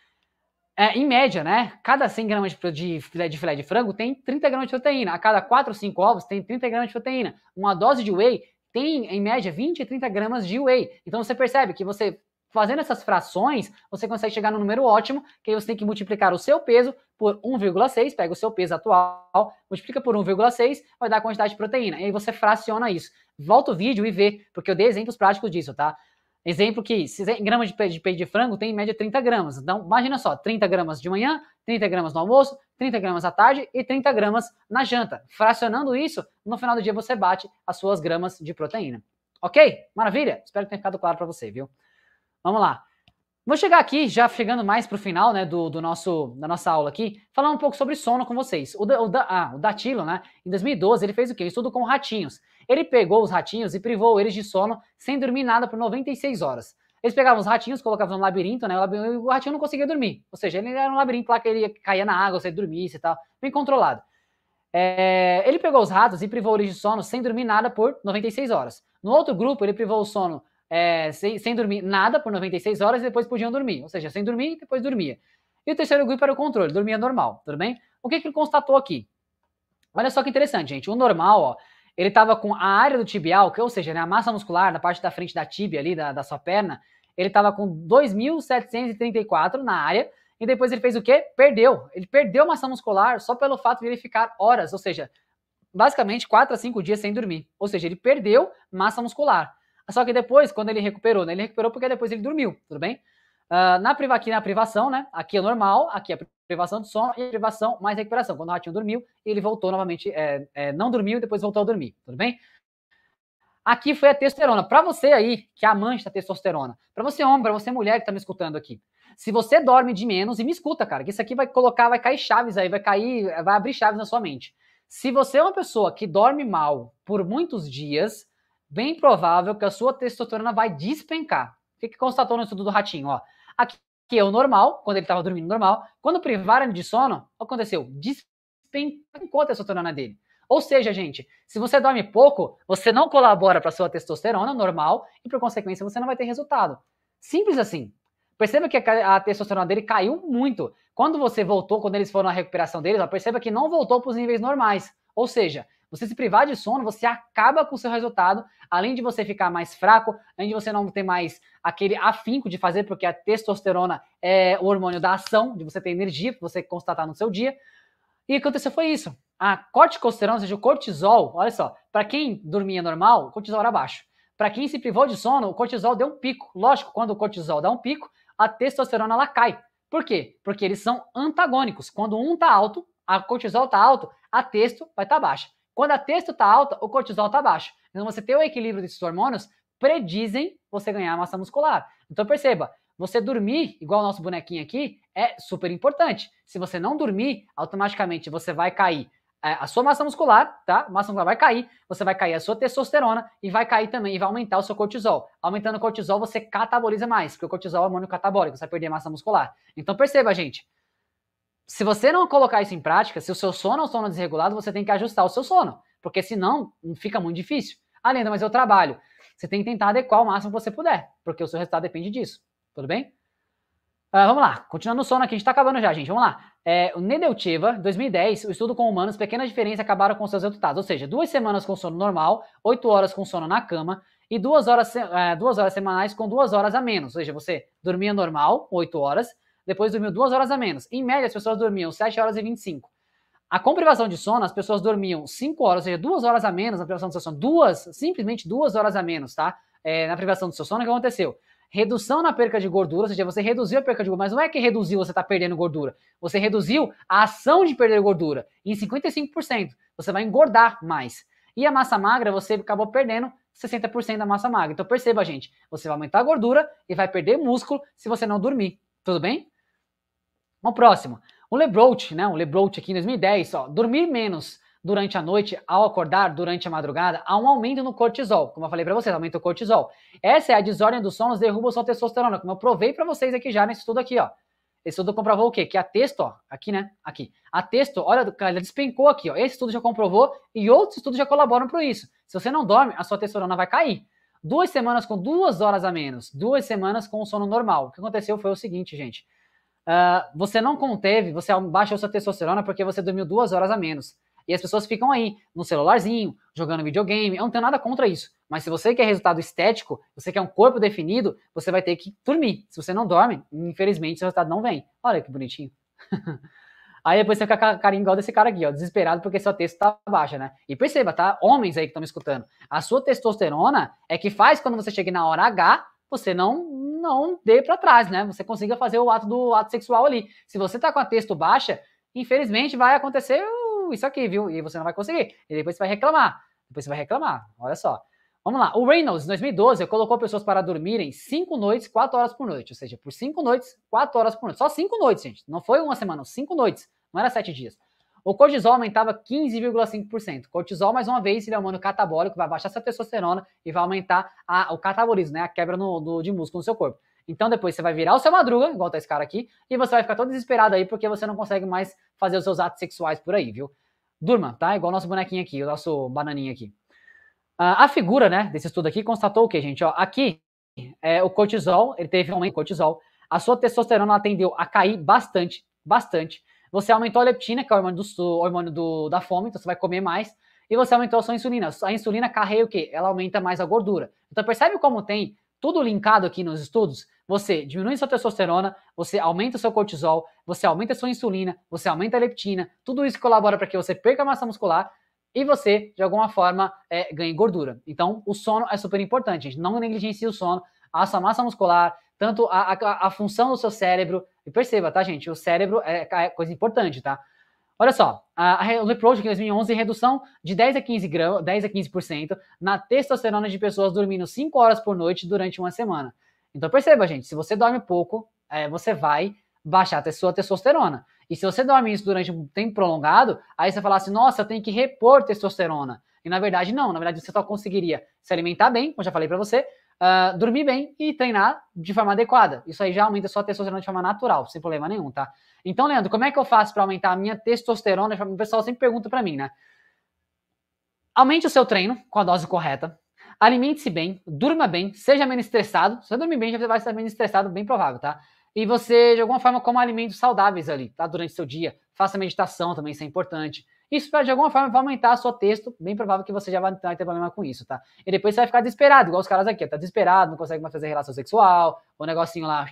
em média, né? Cada 100 gramas de filé de frango tem 30 gramas de proteína. A cada 4 ou 5 ovos tem 30 gramas de proteína. Uma dose de whey tem, em média, 20 a 30 gramas de whey. Então você percebe que você, fazendo essas frações, você consegue chegar no número ótimo, que aí você tem que multiplicar o seu peso por 1,6, pega o seu peso atual, multiplica por 1,6, vai dar a quantidade de proteína. E aí você fraciona isso. Volta o vídeo e vê, porque eu dei exemplos práticos disso, tá? Exemplo que 100 gramas de peito de frango tem em média 30 gramas. Então, imagina só, 30 gramas de manhã, 30 gramas no almoço, 30 gramas à tarde e 30 gramas na janta. Fracionando isso, no final do dia você bate as suas gramas de proteína. Ok? Maravilha? Espero que tenha ficado claro para você, viu? Vamos lá. Vou chegar aqui, já chegando mais para o final, né, da nossa aula aqui, falar um pouco sobre sono com vocês. O Dattilo, né, em 2012, ele fez o quê? Um estudo com ratinhos. Ele pegou os ratinhos e privou eles de sono sem dormir nada por 96 horas. Eles pegavam os ratinhos, colocavam no labirinto, né, o ratinho não conseguia dormir. Ou seja, ele era um labirinto lá que ele caía na água, se ele dormisse e tal, bem controlado. Ele pegou os ratos e privou eles de sono sem dormir nada por 96 horas. No outro grupo, ele privou o sono sem dormir nada por 96 horas e depois podiam dormir. Ou seja, sem dormir e depois dormia. E o terceiro grupo era o controle, dormia normal, tudo bem? O que ele constatou aqui? Olha só que interessante, gente. O normal, ó, ele estava com a área do tibial, ou seja, né, a massa muscular na parte da frente da tíbia ali, da sua perna, ele estava com 2.734 na área, e depois ele fez o quê? Ele perdeu massa muscular só pelo fato de ele ficar horas, ou seja, basicamente 4 a 5 dias sem dormir. Ou seja, ele perdeu massa muscular. Só que depois, quando ele recuperou, né? Ele recuperou porque depois ele dormiu, tudo bem? Aqui na privação, né? Aqui é normal, aqui é privação de sono e privação mais recuperação. Quando o ratinho dormiu, ele voltou novamente, não dormiu e depois voltou a dormir, tudo bem? Aqui foi a testosterona. Para você aí, que é amante da testosterona, para você homem, para você mulher que tá me escutando aqui, se você dorme de menos, e me escuta, cara, que isso aqui vai cair chaves aí, vai abrir chaves na sua mente. Se você é uma pessoa que dorme mal por muitos dias, bem provável que a sua testosterona vai despencar. que constatou no estudo do ratinho? Ó, aqui é o normal, quando ele estava dormindo normal. Quando privaram ele de sono, o que aconteceu? Despencou a testosterona dele. Ou seja, gente, se você dorme pouco, você não colabora para a sua testosterona normal e, por consequência, você não vai ter resultado. Simples assim. Perceba que a testosterona dele caiu muito. Quando você voltou, quando eles foram na recuperação deles, ó, perceba que não voltou para os níveis normais. Ou seja, você se privar de sono, você acaba com o seu resultado, além de você ficar mais fraco, além de você não ter mais aquele afinco de fazer, porque a testosterona é o hormônio da ação, de você ter energia, para você constatar no seu dia. E o que aconteceu foi isso. A corticosterona, ou seja, o cortisol, olha só, para quem dormia normal, o cortisol era baixo. Para quem se privou de sono, o cortisol deu um pico. Lógico, quando o cortisol dá um pico, a testosterona ela cai. Por quê? Porque eles são antagônicos. Quando um está alto, a cortisol está alto, a testo vai estar baixa. Quando a testo está alta, o cortisol está baixo. Então você ter o equilíbrio desses hormônios predizem você ganhar massa muscular. Então perceba, você dormir, igual o nosso bonequinho aqui, é super importante. Se você não dormir, automaticamente você vai cair a sua massa muscular, tá? A massa muscular vai cair, você vai cair a sua testosterona e vai cair também, e vai aumentar o seu cortisol. Aumentando o cortisol, você cataboliza mais, porque o cortisol é hormônio catabólico, você vai perder massa muscular. Então perceba, gente, se você não colocar isso em prática, se o seu sono é um sono desregulado, você tem que ajustar o seu sono, porque senão fica muito difícil. Ah, Lenda, mas eu trabalho. Você tem que tentar adequar o máximo que você puder, porque o seu resultado depende disso. Tudo bem? Vamos lá, continuando o sono aqui, a gente tá acabando já, gente, vamos lá. O Nedelcheva, 2010, o estudo com humanos, pequenas diferenças acabaram com seus resultados, ou seja, 2 semanas com sono normal, 8 horas com sono na cama e 2 horas semanais com 2 horas a menos, ou seja, você dormia normal, 8 horas, depois dormiu 2 horas a menos. Em média, as pessoas dormiam 7 horas e 25. A com privação de sono, as pessoas dormiam 5 horas, ou seja, 2 horas a menos na privação do seu sono, simplesmente 2 horas a menos, tá? Na privação do seu sono, o que aconteceu? Redução na perca de gordura, ou seja, você reduziu a perca de gordura, mas não é que reduziu, você está perdendo gordura. Você reduziu a ação de perder gordura em 55%. Você vai engordar mais. E a massa magra, você acabou perdendo 60% da massa magra. Então perceba, gente, você vai aumentar a gordura e vai perder músculo se você não dormir. Tudo bem? Vamos ao próximo. O Lebroach, né? O Lebroach aqui em 2010, ó, dormir menos durante a noite, ao acordar durante a madrugada, há um aumento no cortisol. Como eu falei para vocês, aumenta o cortisol. Essa é a desordem dos sonos, derruba a sua testosterona, como eu provei para vocês aqui já nesse estudo aqui, ó. Esse estudo comprovou o quê? Que a testo, ó, aqui, né? Aqui. A testo, olha, ela despencou aqui, ó. Esse estudo já comprovou e outros estudos já colaboram para isso. Se você não dorme, a sua testosterona vai cair. 2 semanas com 2 horas a menos, 2 semanas com o sono normal. O que aconteceu foi o seguinte, gente. Você não conteve, você baixou sua testosterona porque você dormiu 2 horas a menos. E as pessoas ficam aí, no celularzinho, jogando videogame. Eu não tenho nada contra isso. Mas se você quer resultado estético, você quer um corpo definido, você vai ter que dormir. Se você não dorme, infelizmente, seu resultado não vem. Olha que bonitinho. Aí depois você fica com a carinha igual desse cara aqui, ó, desesperado porque sua testo tá baixa, né? E perceba, tá? Homens aí que estão me escutando. A sua testosterona é que faz quando você chega na hora H, você não dê pra trás, né? Você consiga fazer o ato sexual ali. Se você tá com a testo baixa, infelizmente vai acontecer isso aqui, viu? E você não vai conseguir. E depois você vai reclamar. Olha só. Vamos lá. O Reynolds, em 2012, colocou pessoas para dormirem 5 noites, 4 horas por noite. Ou seja, por 5 noites, 4 horas por noite. Só 5 noites, gente. Não foi uma semana, 5 noites. Não era 7 dias. O cortisol aumentava 15,5%. Cortisol, mais uma vez, ele é um hormônio catabólico, vai baixar sua testosterona e vai aumentar o catabolismo, né? A quebra de músculo no seu corpo. Então depois você vai virar o seu madruga, igual tá esse cara aqui, e você vai ficar todo desesperado aí porque você não consegue mais fazer os seus atos sexuais por aí, viu? Durma, tá? Igual o nosso bonequinho aqui, o nosso bananinha aqui. A figura, né, desse estudo aqui constatou o quê, gente? Ó, aqui, o cortisol, ele teve um aumento do cortisol, a sua testosterona tendeu a cair bastante. Você aumentou a leptina, que é o hormônio da fome, então você vai comer mais, e você aumentou a sua insulina. A insulina carrega o quê? Ela aumenta mais a gordura. Então percebe como tem tudo linkado aqui nos estudos? Você diminui sua testosterona, você aumenta o seu cortisol, você aumenta a sua insulina, você aumenta a leptina, tudo isso colabora para que você perca a massa muscular e você, de alguma forma, ganhe gordura. Então, o sono é super importante, gente. Não negligencie o sono, a sua massa muscular, tanto a função do seu cérebro. E perceba, tá, gente? O cérebro é coisa importante, tá? Olha só, o Leproach em 2011, redução de 10 a 15% na testosterona de pessoas dormindo 5 horas por noite durante uma semana. Então perceba, gente, se você dorme pouco, você vai baixar a sua testosterona. E se você dorme isso durante um tempo prolongado, aí você fala assim, nossa, eu tenho que repor testosterona. E na verdade não, na verdade você só conseguiria se alimentar bem, como eu já falei pra você, dormir bem e treinar de forma adequada. Isso aí já aumenta a sua testosterona de forma natural, sem problema nenhum, tá? Então, Leandro, como é que eu faço para aumentar a minha testosterona? O pessoal sempre pergunta para mim, né? Aumente o seu treino com a dose correta, alimente-se bem, durma bem, seja menos estressado. Se você dormir bem, já vai estar menos estressado, bem provável, tá? E você, de alguma forma, coma alimentos saudáveis ali, tá? Durante o seu dia. Faça meditação também, isso é importante. Isso, de alguma forma, vai aumentar a sua testo. Bem provável que você já vai ter problema com isso, tá? E depois você vai ficar desesperado, igual os caras aqui, tá desesperado, não consegue mais fazer relação sexual, o negocinho lá,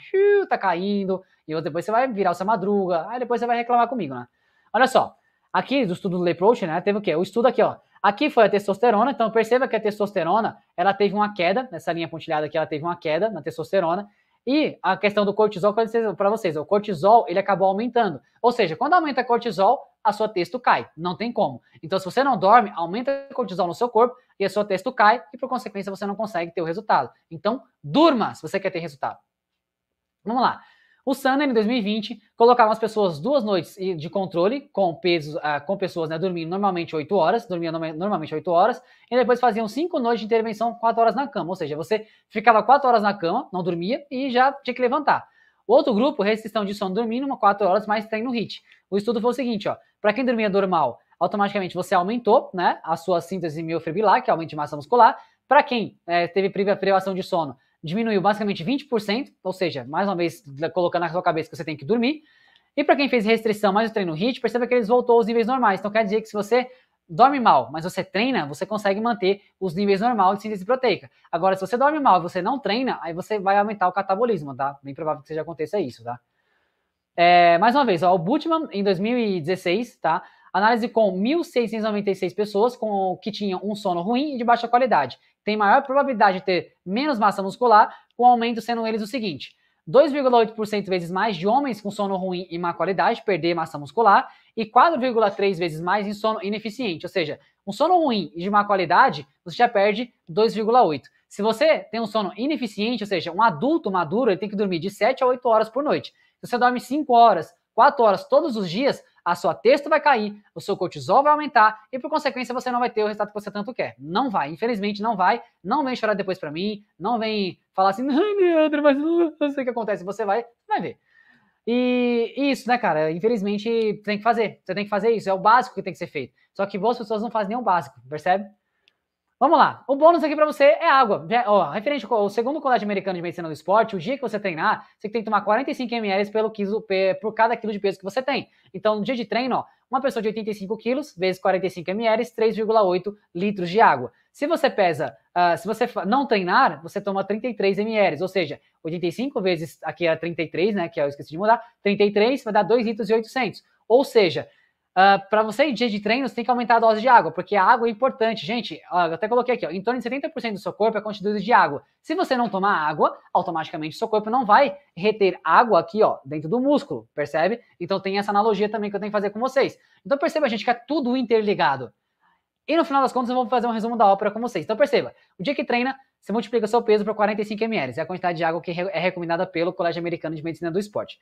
tá caindo, e depois você vai virar o seu madruga, aí depois você vai reclamar comigo, né? Olha só, aqui do estudo do Lay Protein, né, teve o quê? O estudo aqui, ó. Aqui foi a testosterona, então perceba que a testosterona, ela teve uma queda, nessa linha pontilhada aqui, ela teve uma queda na testosterona, e a questão do cortisol, para vocês, o cortisol, ele acabou aumentando. Ou seja, quando aumenta o cortisol, a sua testo cai, não tem como. Então, se você não dorme, aumenta o cortisol no seu corpo e a sua testo cai e, por consequência, você não consegue ter o resultado. Então, durma se você quer ter resultado. Vamos lá. O Sander, em 2020, colocava as pessoas 2 noites de controle com pessoas, né, dormindo normalmente 8 horas, normalmente 8 horas, e depois faziam 5 noites de intervenção, 4 horas na cama. Ou seja, você ficava 4 horas na cama, não dormia e já tinha que levantar. O outro grupo, restrição de sono, dormindo 4 horas, mais treino HIIT. O estudo foi o seguinte, ó, para quem dormia normal, automaticamente você aumentou, né, a sua síntese miofibrillar, que é aumento de massa muscular. Para quem teve privação de sono, diminuiu basicamente 20%, ou seja, mais uma vez colocando na sua cabeça que você tem que dormir. E para quem fez restrição mais o treino HIIT, perceba que eles voltou aos níveis normais. Então quer dizer que se você dorme mal, mas você treina, você consegue manter os níveis normais de síntese proteica. Agora, se você dorme mal e você não treina, aí você vai aumentar o catabolismo, tá? Bem provável que seja aconteça isso, tá? Mais uma vez, ó, o Bultmann, em 2016, tá? Análise com 1.696 pessoas que tinham um sono ruim e de baixa qualidade. Tem maior probabilidade de ter menos massa muscular, com aumento sendo eles o seguinte: 2,8% vezes mais de homens com sono ruim e má qualidade, perder massa muscular, e 4,3 vezes mais em sono ineficiente. Ou seja, um sono ruim e de má qualidade, você já perde 2,8. Se você tem um sono ineficiente, ou seja, um adulto maduro, ele tem que dormir de 7 a 8 horas por noite. Se você dorme 5 horas, 4 horas todos os dias, a sua testo vai cair, o seu cortisol vai aumentar e, por consequência, você não vai ter o resultado que você tanto quer. Não vai, infelizmente não vai. Não vem chorar depois pra mim, não vem falar assim, ai, Leandro, mas não sei o que acontece. Você vai ver. E isso, né, cara, infelizmente tem que fazer. Você tem que fazer isso, é o básico que tem que ser feito. Só que boas pessoas não fazem nem o básico, percebe? Vamos lá, o bônus aqui pra você é água. Referente ao segundo Colégio Americano de Medicina do Esporte, o dia que você treinar, você tem que tomar 45 ml por cada quilo de peso que você tem. Então, no dia de treino, ó, uma pessoa de 85 quilos vezes 45 ml, 3,8 litros de água. Se você se você não treinar, você toma 33 ml, ou seja, 85 vezes, aqui é 33, né, que eu esqueci de mudar, 33 vai dar 2 litros e 800. Ou seja, para você em dia de treino, você tem que aumentar a dose de água, porque a água é importante. Gente, eu até coloquei aqui, ó, em torno de 70% do seu corpo é constituído de água. Se você não tomar água, automaticamente seu corpo não vai reter água aqui, ó, dentro do músculo, percebe? Então tem essa analogia também que eu tenho que fazer com vocês. Então perceba, gente, que é tudo interligado. E no final das contas eu vou fazer um resumo da ópera com vocês. Então perceba, o dia que treina, você multiplica o seu peso por 45 ml, é a quantidade de água que é recomendada pelo Colégio Americano de Medicina do Esporte.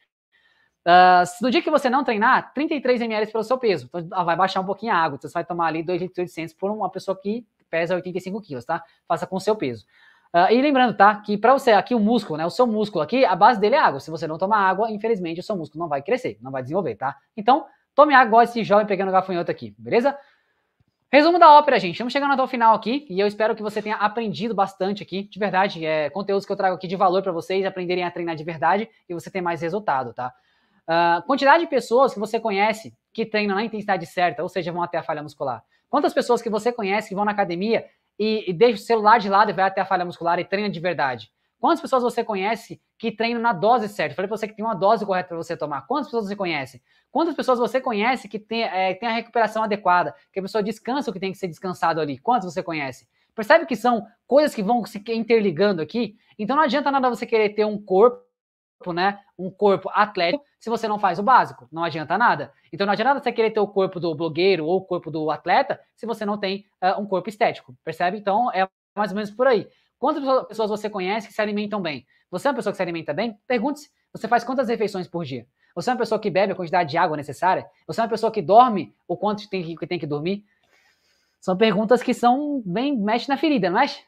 No dia que você não treinar, 33 ml pelo seu peso. Então vai baixar um pouquinho a água. Então você vai tomar ali 2,8 litros por uma pessoa que pesa 85 quilos, tá? Faça com o seu peso. E lembrando, tá? Que pra você, aqui o músculo, né? O seu músculo aqui, a base dele é água. Se você não tomar água, infelizmente o seu músculo não vai crescer, não vai desenvolver, tá? Então, tome água igual esse jovem pegando gafanhoto aqui, beleza? Resumo da ópera, gente. Estamos chegando até o final aqui e eu espero que você tenha aprendido bastante aqui. De verdade, conteúdos que eu trago aqui de valor para vocês aprenderem a treinar de verdade e você ter mais resultado, tá? Quantidade de pessoas que você conhece que treinam na intensidade certa, ou seja, vão até a falha muscular. Quantas pessoas que você conhece que vão na academia e deixa o celular de lado e vai até a falha muscular e treina de verdade? Quantas pessoas você conhece que treinam na dose certa? Falei para você que tem uma dose correta para você tomar. Quantas pessoas você conhece? Quantas pessoas você conhece que tem a recuperação adequada? Que a pessoa descansa o que tem que ser descansado ali? Quantas você conhece? Percebe que são coisas que vão se interligando aqui? Então não adianta nada você querer ter um corpo, né? Um corpo atlético se você não faz o básico. Não adianta nada. Então não adianta nada você querer ter o corpo do blogueiro ou o corpo do atleta se você não tem um corpo estético. Percebe? Então é mais ou menos por aí. Quantas pessoas você conhece que se alimentam bem? Você é uma pessoa que se alimenta bem? Pergunte-se. Você faz quantas refeições por dia? Você é uma pessoa que bebe a quantidade de água necessária? Você é uma pessoa que dorme o quanto tem que dormir? São perguntas que são bem... mexe na ferida, não mexe?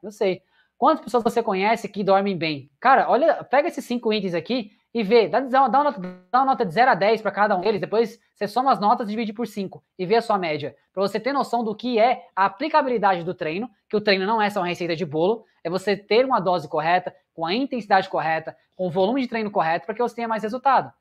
Eu sei. Quantas pessoas você conhece que dormem bem? Cara, olha, pega esses 5 itens aqui e vê, dá uma nota de 0 a 10 para cada um deles, depois você soma as notas e divide por 5 e vê a sua média, para você ter noção do que é a aplicabilidade do treino, que o treino não é só uma receita de bolo, é você ter uma dose correta, com a intensidade correta, com o volume de treino correto, para que você tenha mais resultado.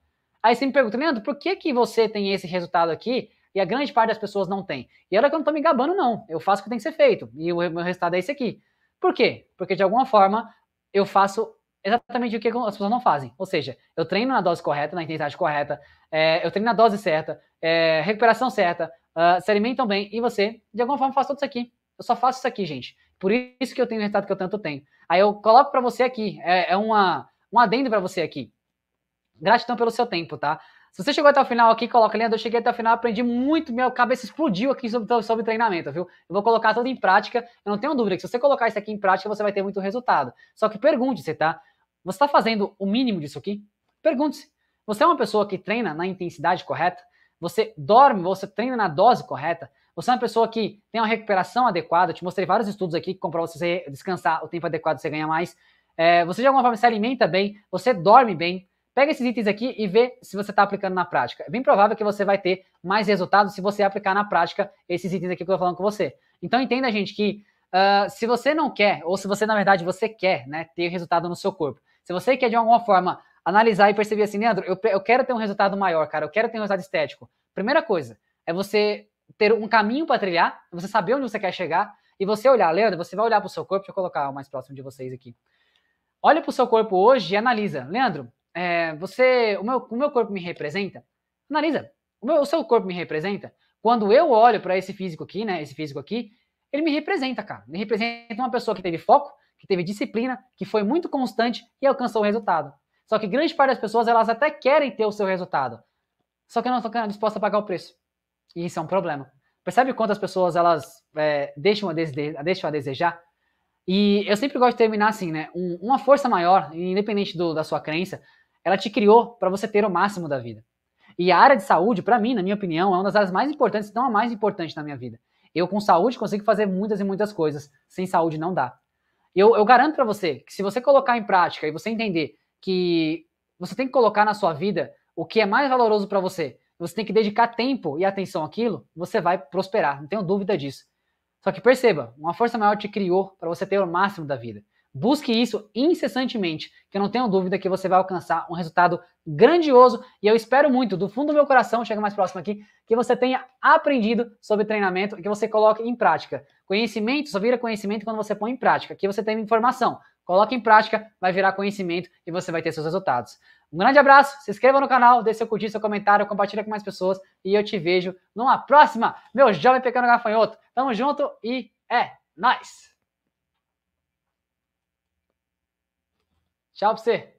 Aí você me pergunta, Leandro, por que você tem esse resultado aqui e a grande parte das pessoas não tem? E olha que eu não tô me gabando, não. Eu faço o que tem que ser feito, e o meu resultado é esse aqui. Por quê? Porque de alguma forma eu faço exatamente o que as pessoas não fazem. Ou seja, eu treino na dose correta, na intensidade correta, eu treino na dose certa, recuperação certa, se alimentam bem, e você, de alguma forma, faz tudo isso aqui. Eu só faço isso aqui, gente. Por isso que eu tenho o resultado que eu tanto tenho. Aí eu coloco para você aqui, um adendo para você aqui. Gratidão pelo seu tempo, tá? Se você chegou até o final aqui, coloca, Leandro, eu cheguei até o final, aprendi muito, minha cabeça explodiu aqui sobre treinamento, viu? Eu vou colocar tudo em prática, eu não tenho dúvida que se você colocar isso aqui em prática, você vai ter muito resultado. Só que pergunte-se, tá? Você está fazendo o mínimo disso aqui? Pergunte-se. Você é uma pessoa que treina na intensidade correta? Você dorme, você treina na dose correta? Você é uma pessoa que tem uma recuperação adequada? Eu te mostrei vários estudos aqui que comprovam se você descansar o tempo adequado, você ganha mais. Você de alguma forma se alimenta bem, você dorme bem. Pega esses itens aqui e vê se você está aplicando na prática. É bem provável que você vai ter mais resultados se você aplicar na prática esses itens aqui que eu estou falando com você. Então entenda, gente, que se você não quer, ou se você, na verdade, você quer, né, ter resultado no seu corpo, se você quer, de alguma forma, analisar e perceber assim, Leandro, eu quero ter um resultado maior, cara, eu quero ter um resultado estético. Primeira coisa é você ter um caminho para trilhar, você saber onde você quer chegar, e você olhar, Leandro, você vai olhar para o seu corpo, deixa eu colocar o mais próximo de vocês aqui. Olha para o seu corpo hoje e analisa. Leandro, o meu corpo me representa? Analisa. O seu corpo me representa? Quando eu olho para esse físico aqui, né? Esse físico aqui, ele me representa, cara. Ele representa uma pessoa que teve foco, que teve disciplina, que foi muito constante e alcançou o resultado. Só que grande parte das pessoas, elas até querem ter o seu resultado. Só que não estão dispostas a pagar o preço. E isso é um problema. Percebe quantas pessoas elas deixam a desejar? E eu sempre gosto de terminar assim, né? Uma força maior, independente da sua crença, ela te criou para você ter o máximo da vida. E a área de saúde, para mim, na minha opinião, é uma das áreas mais importantes, se não a mais importante na minha vida. Eu, com saúde, consigo fazer muitas e muitas coisas. Sem saúde, não dá. Eu garanto para você que se você colocar em prática e você entender que você tem que colocar na sua vida o que é mais valoroso para você, você tem que dedicar tempo e atenção àquilo, você vai prosperar, não tenho dúvida disso. Só que perceba, uma força maior te criou para você ter o máximo da vida. Busque isso incessantemente, que eu não tenho dúvida que você vai alcançar um resultado grandioso, e eu espero muito, do fundo do meu coração, chega mais próximo aqui, que você tenha aprendido sobre treinamento e que você coloque em prática. Conhecimento só vira conhecimento quando você põe em prática. Aqui você tem informação, coloque em prática, vai virar conhecimento e você vai ter seus resultados. Um grande abraço, se inscreva no canal, deixe seu curtir, seu comentário, compartilha com mais pessoas e eu te vejo numa próxima, meu jovem pequeno gafanhoto. Tamo junto e nóis! Tchau pra você!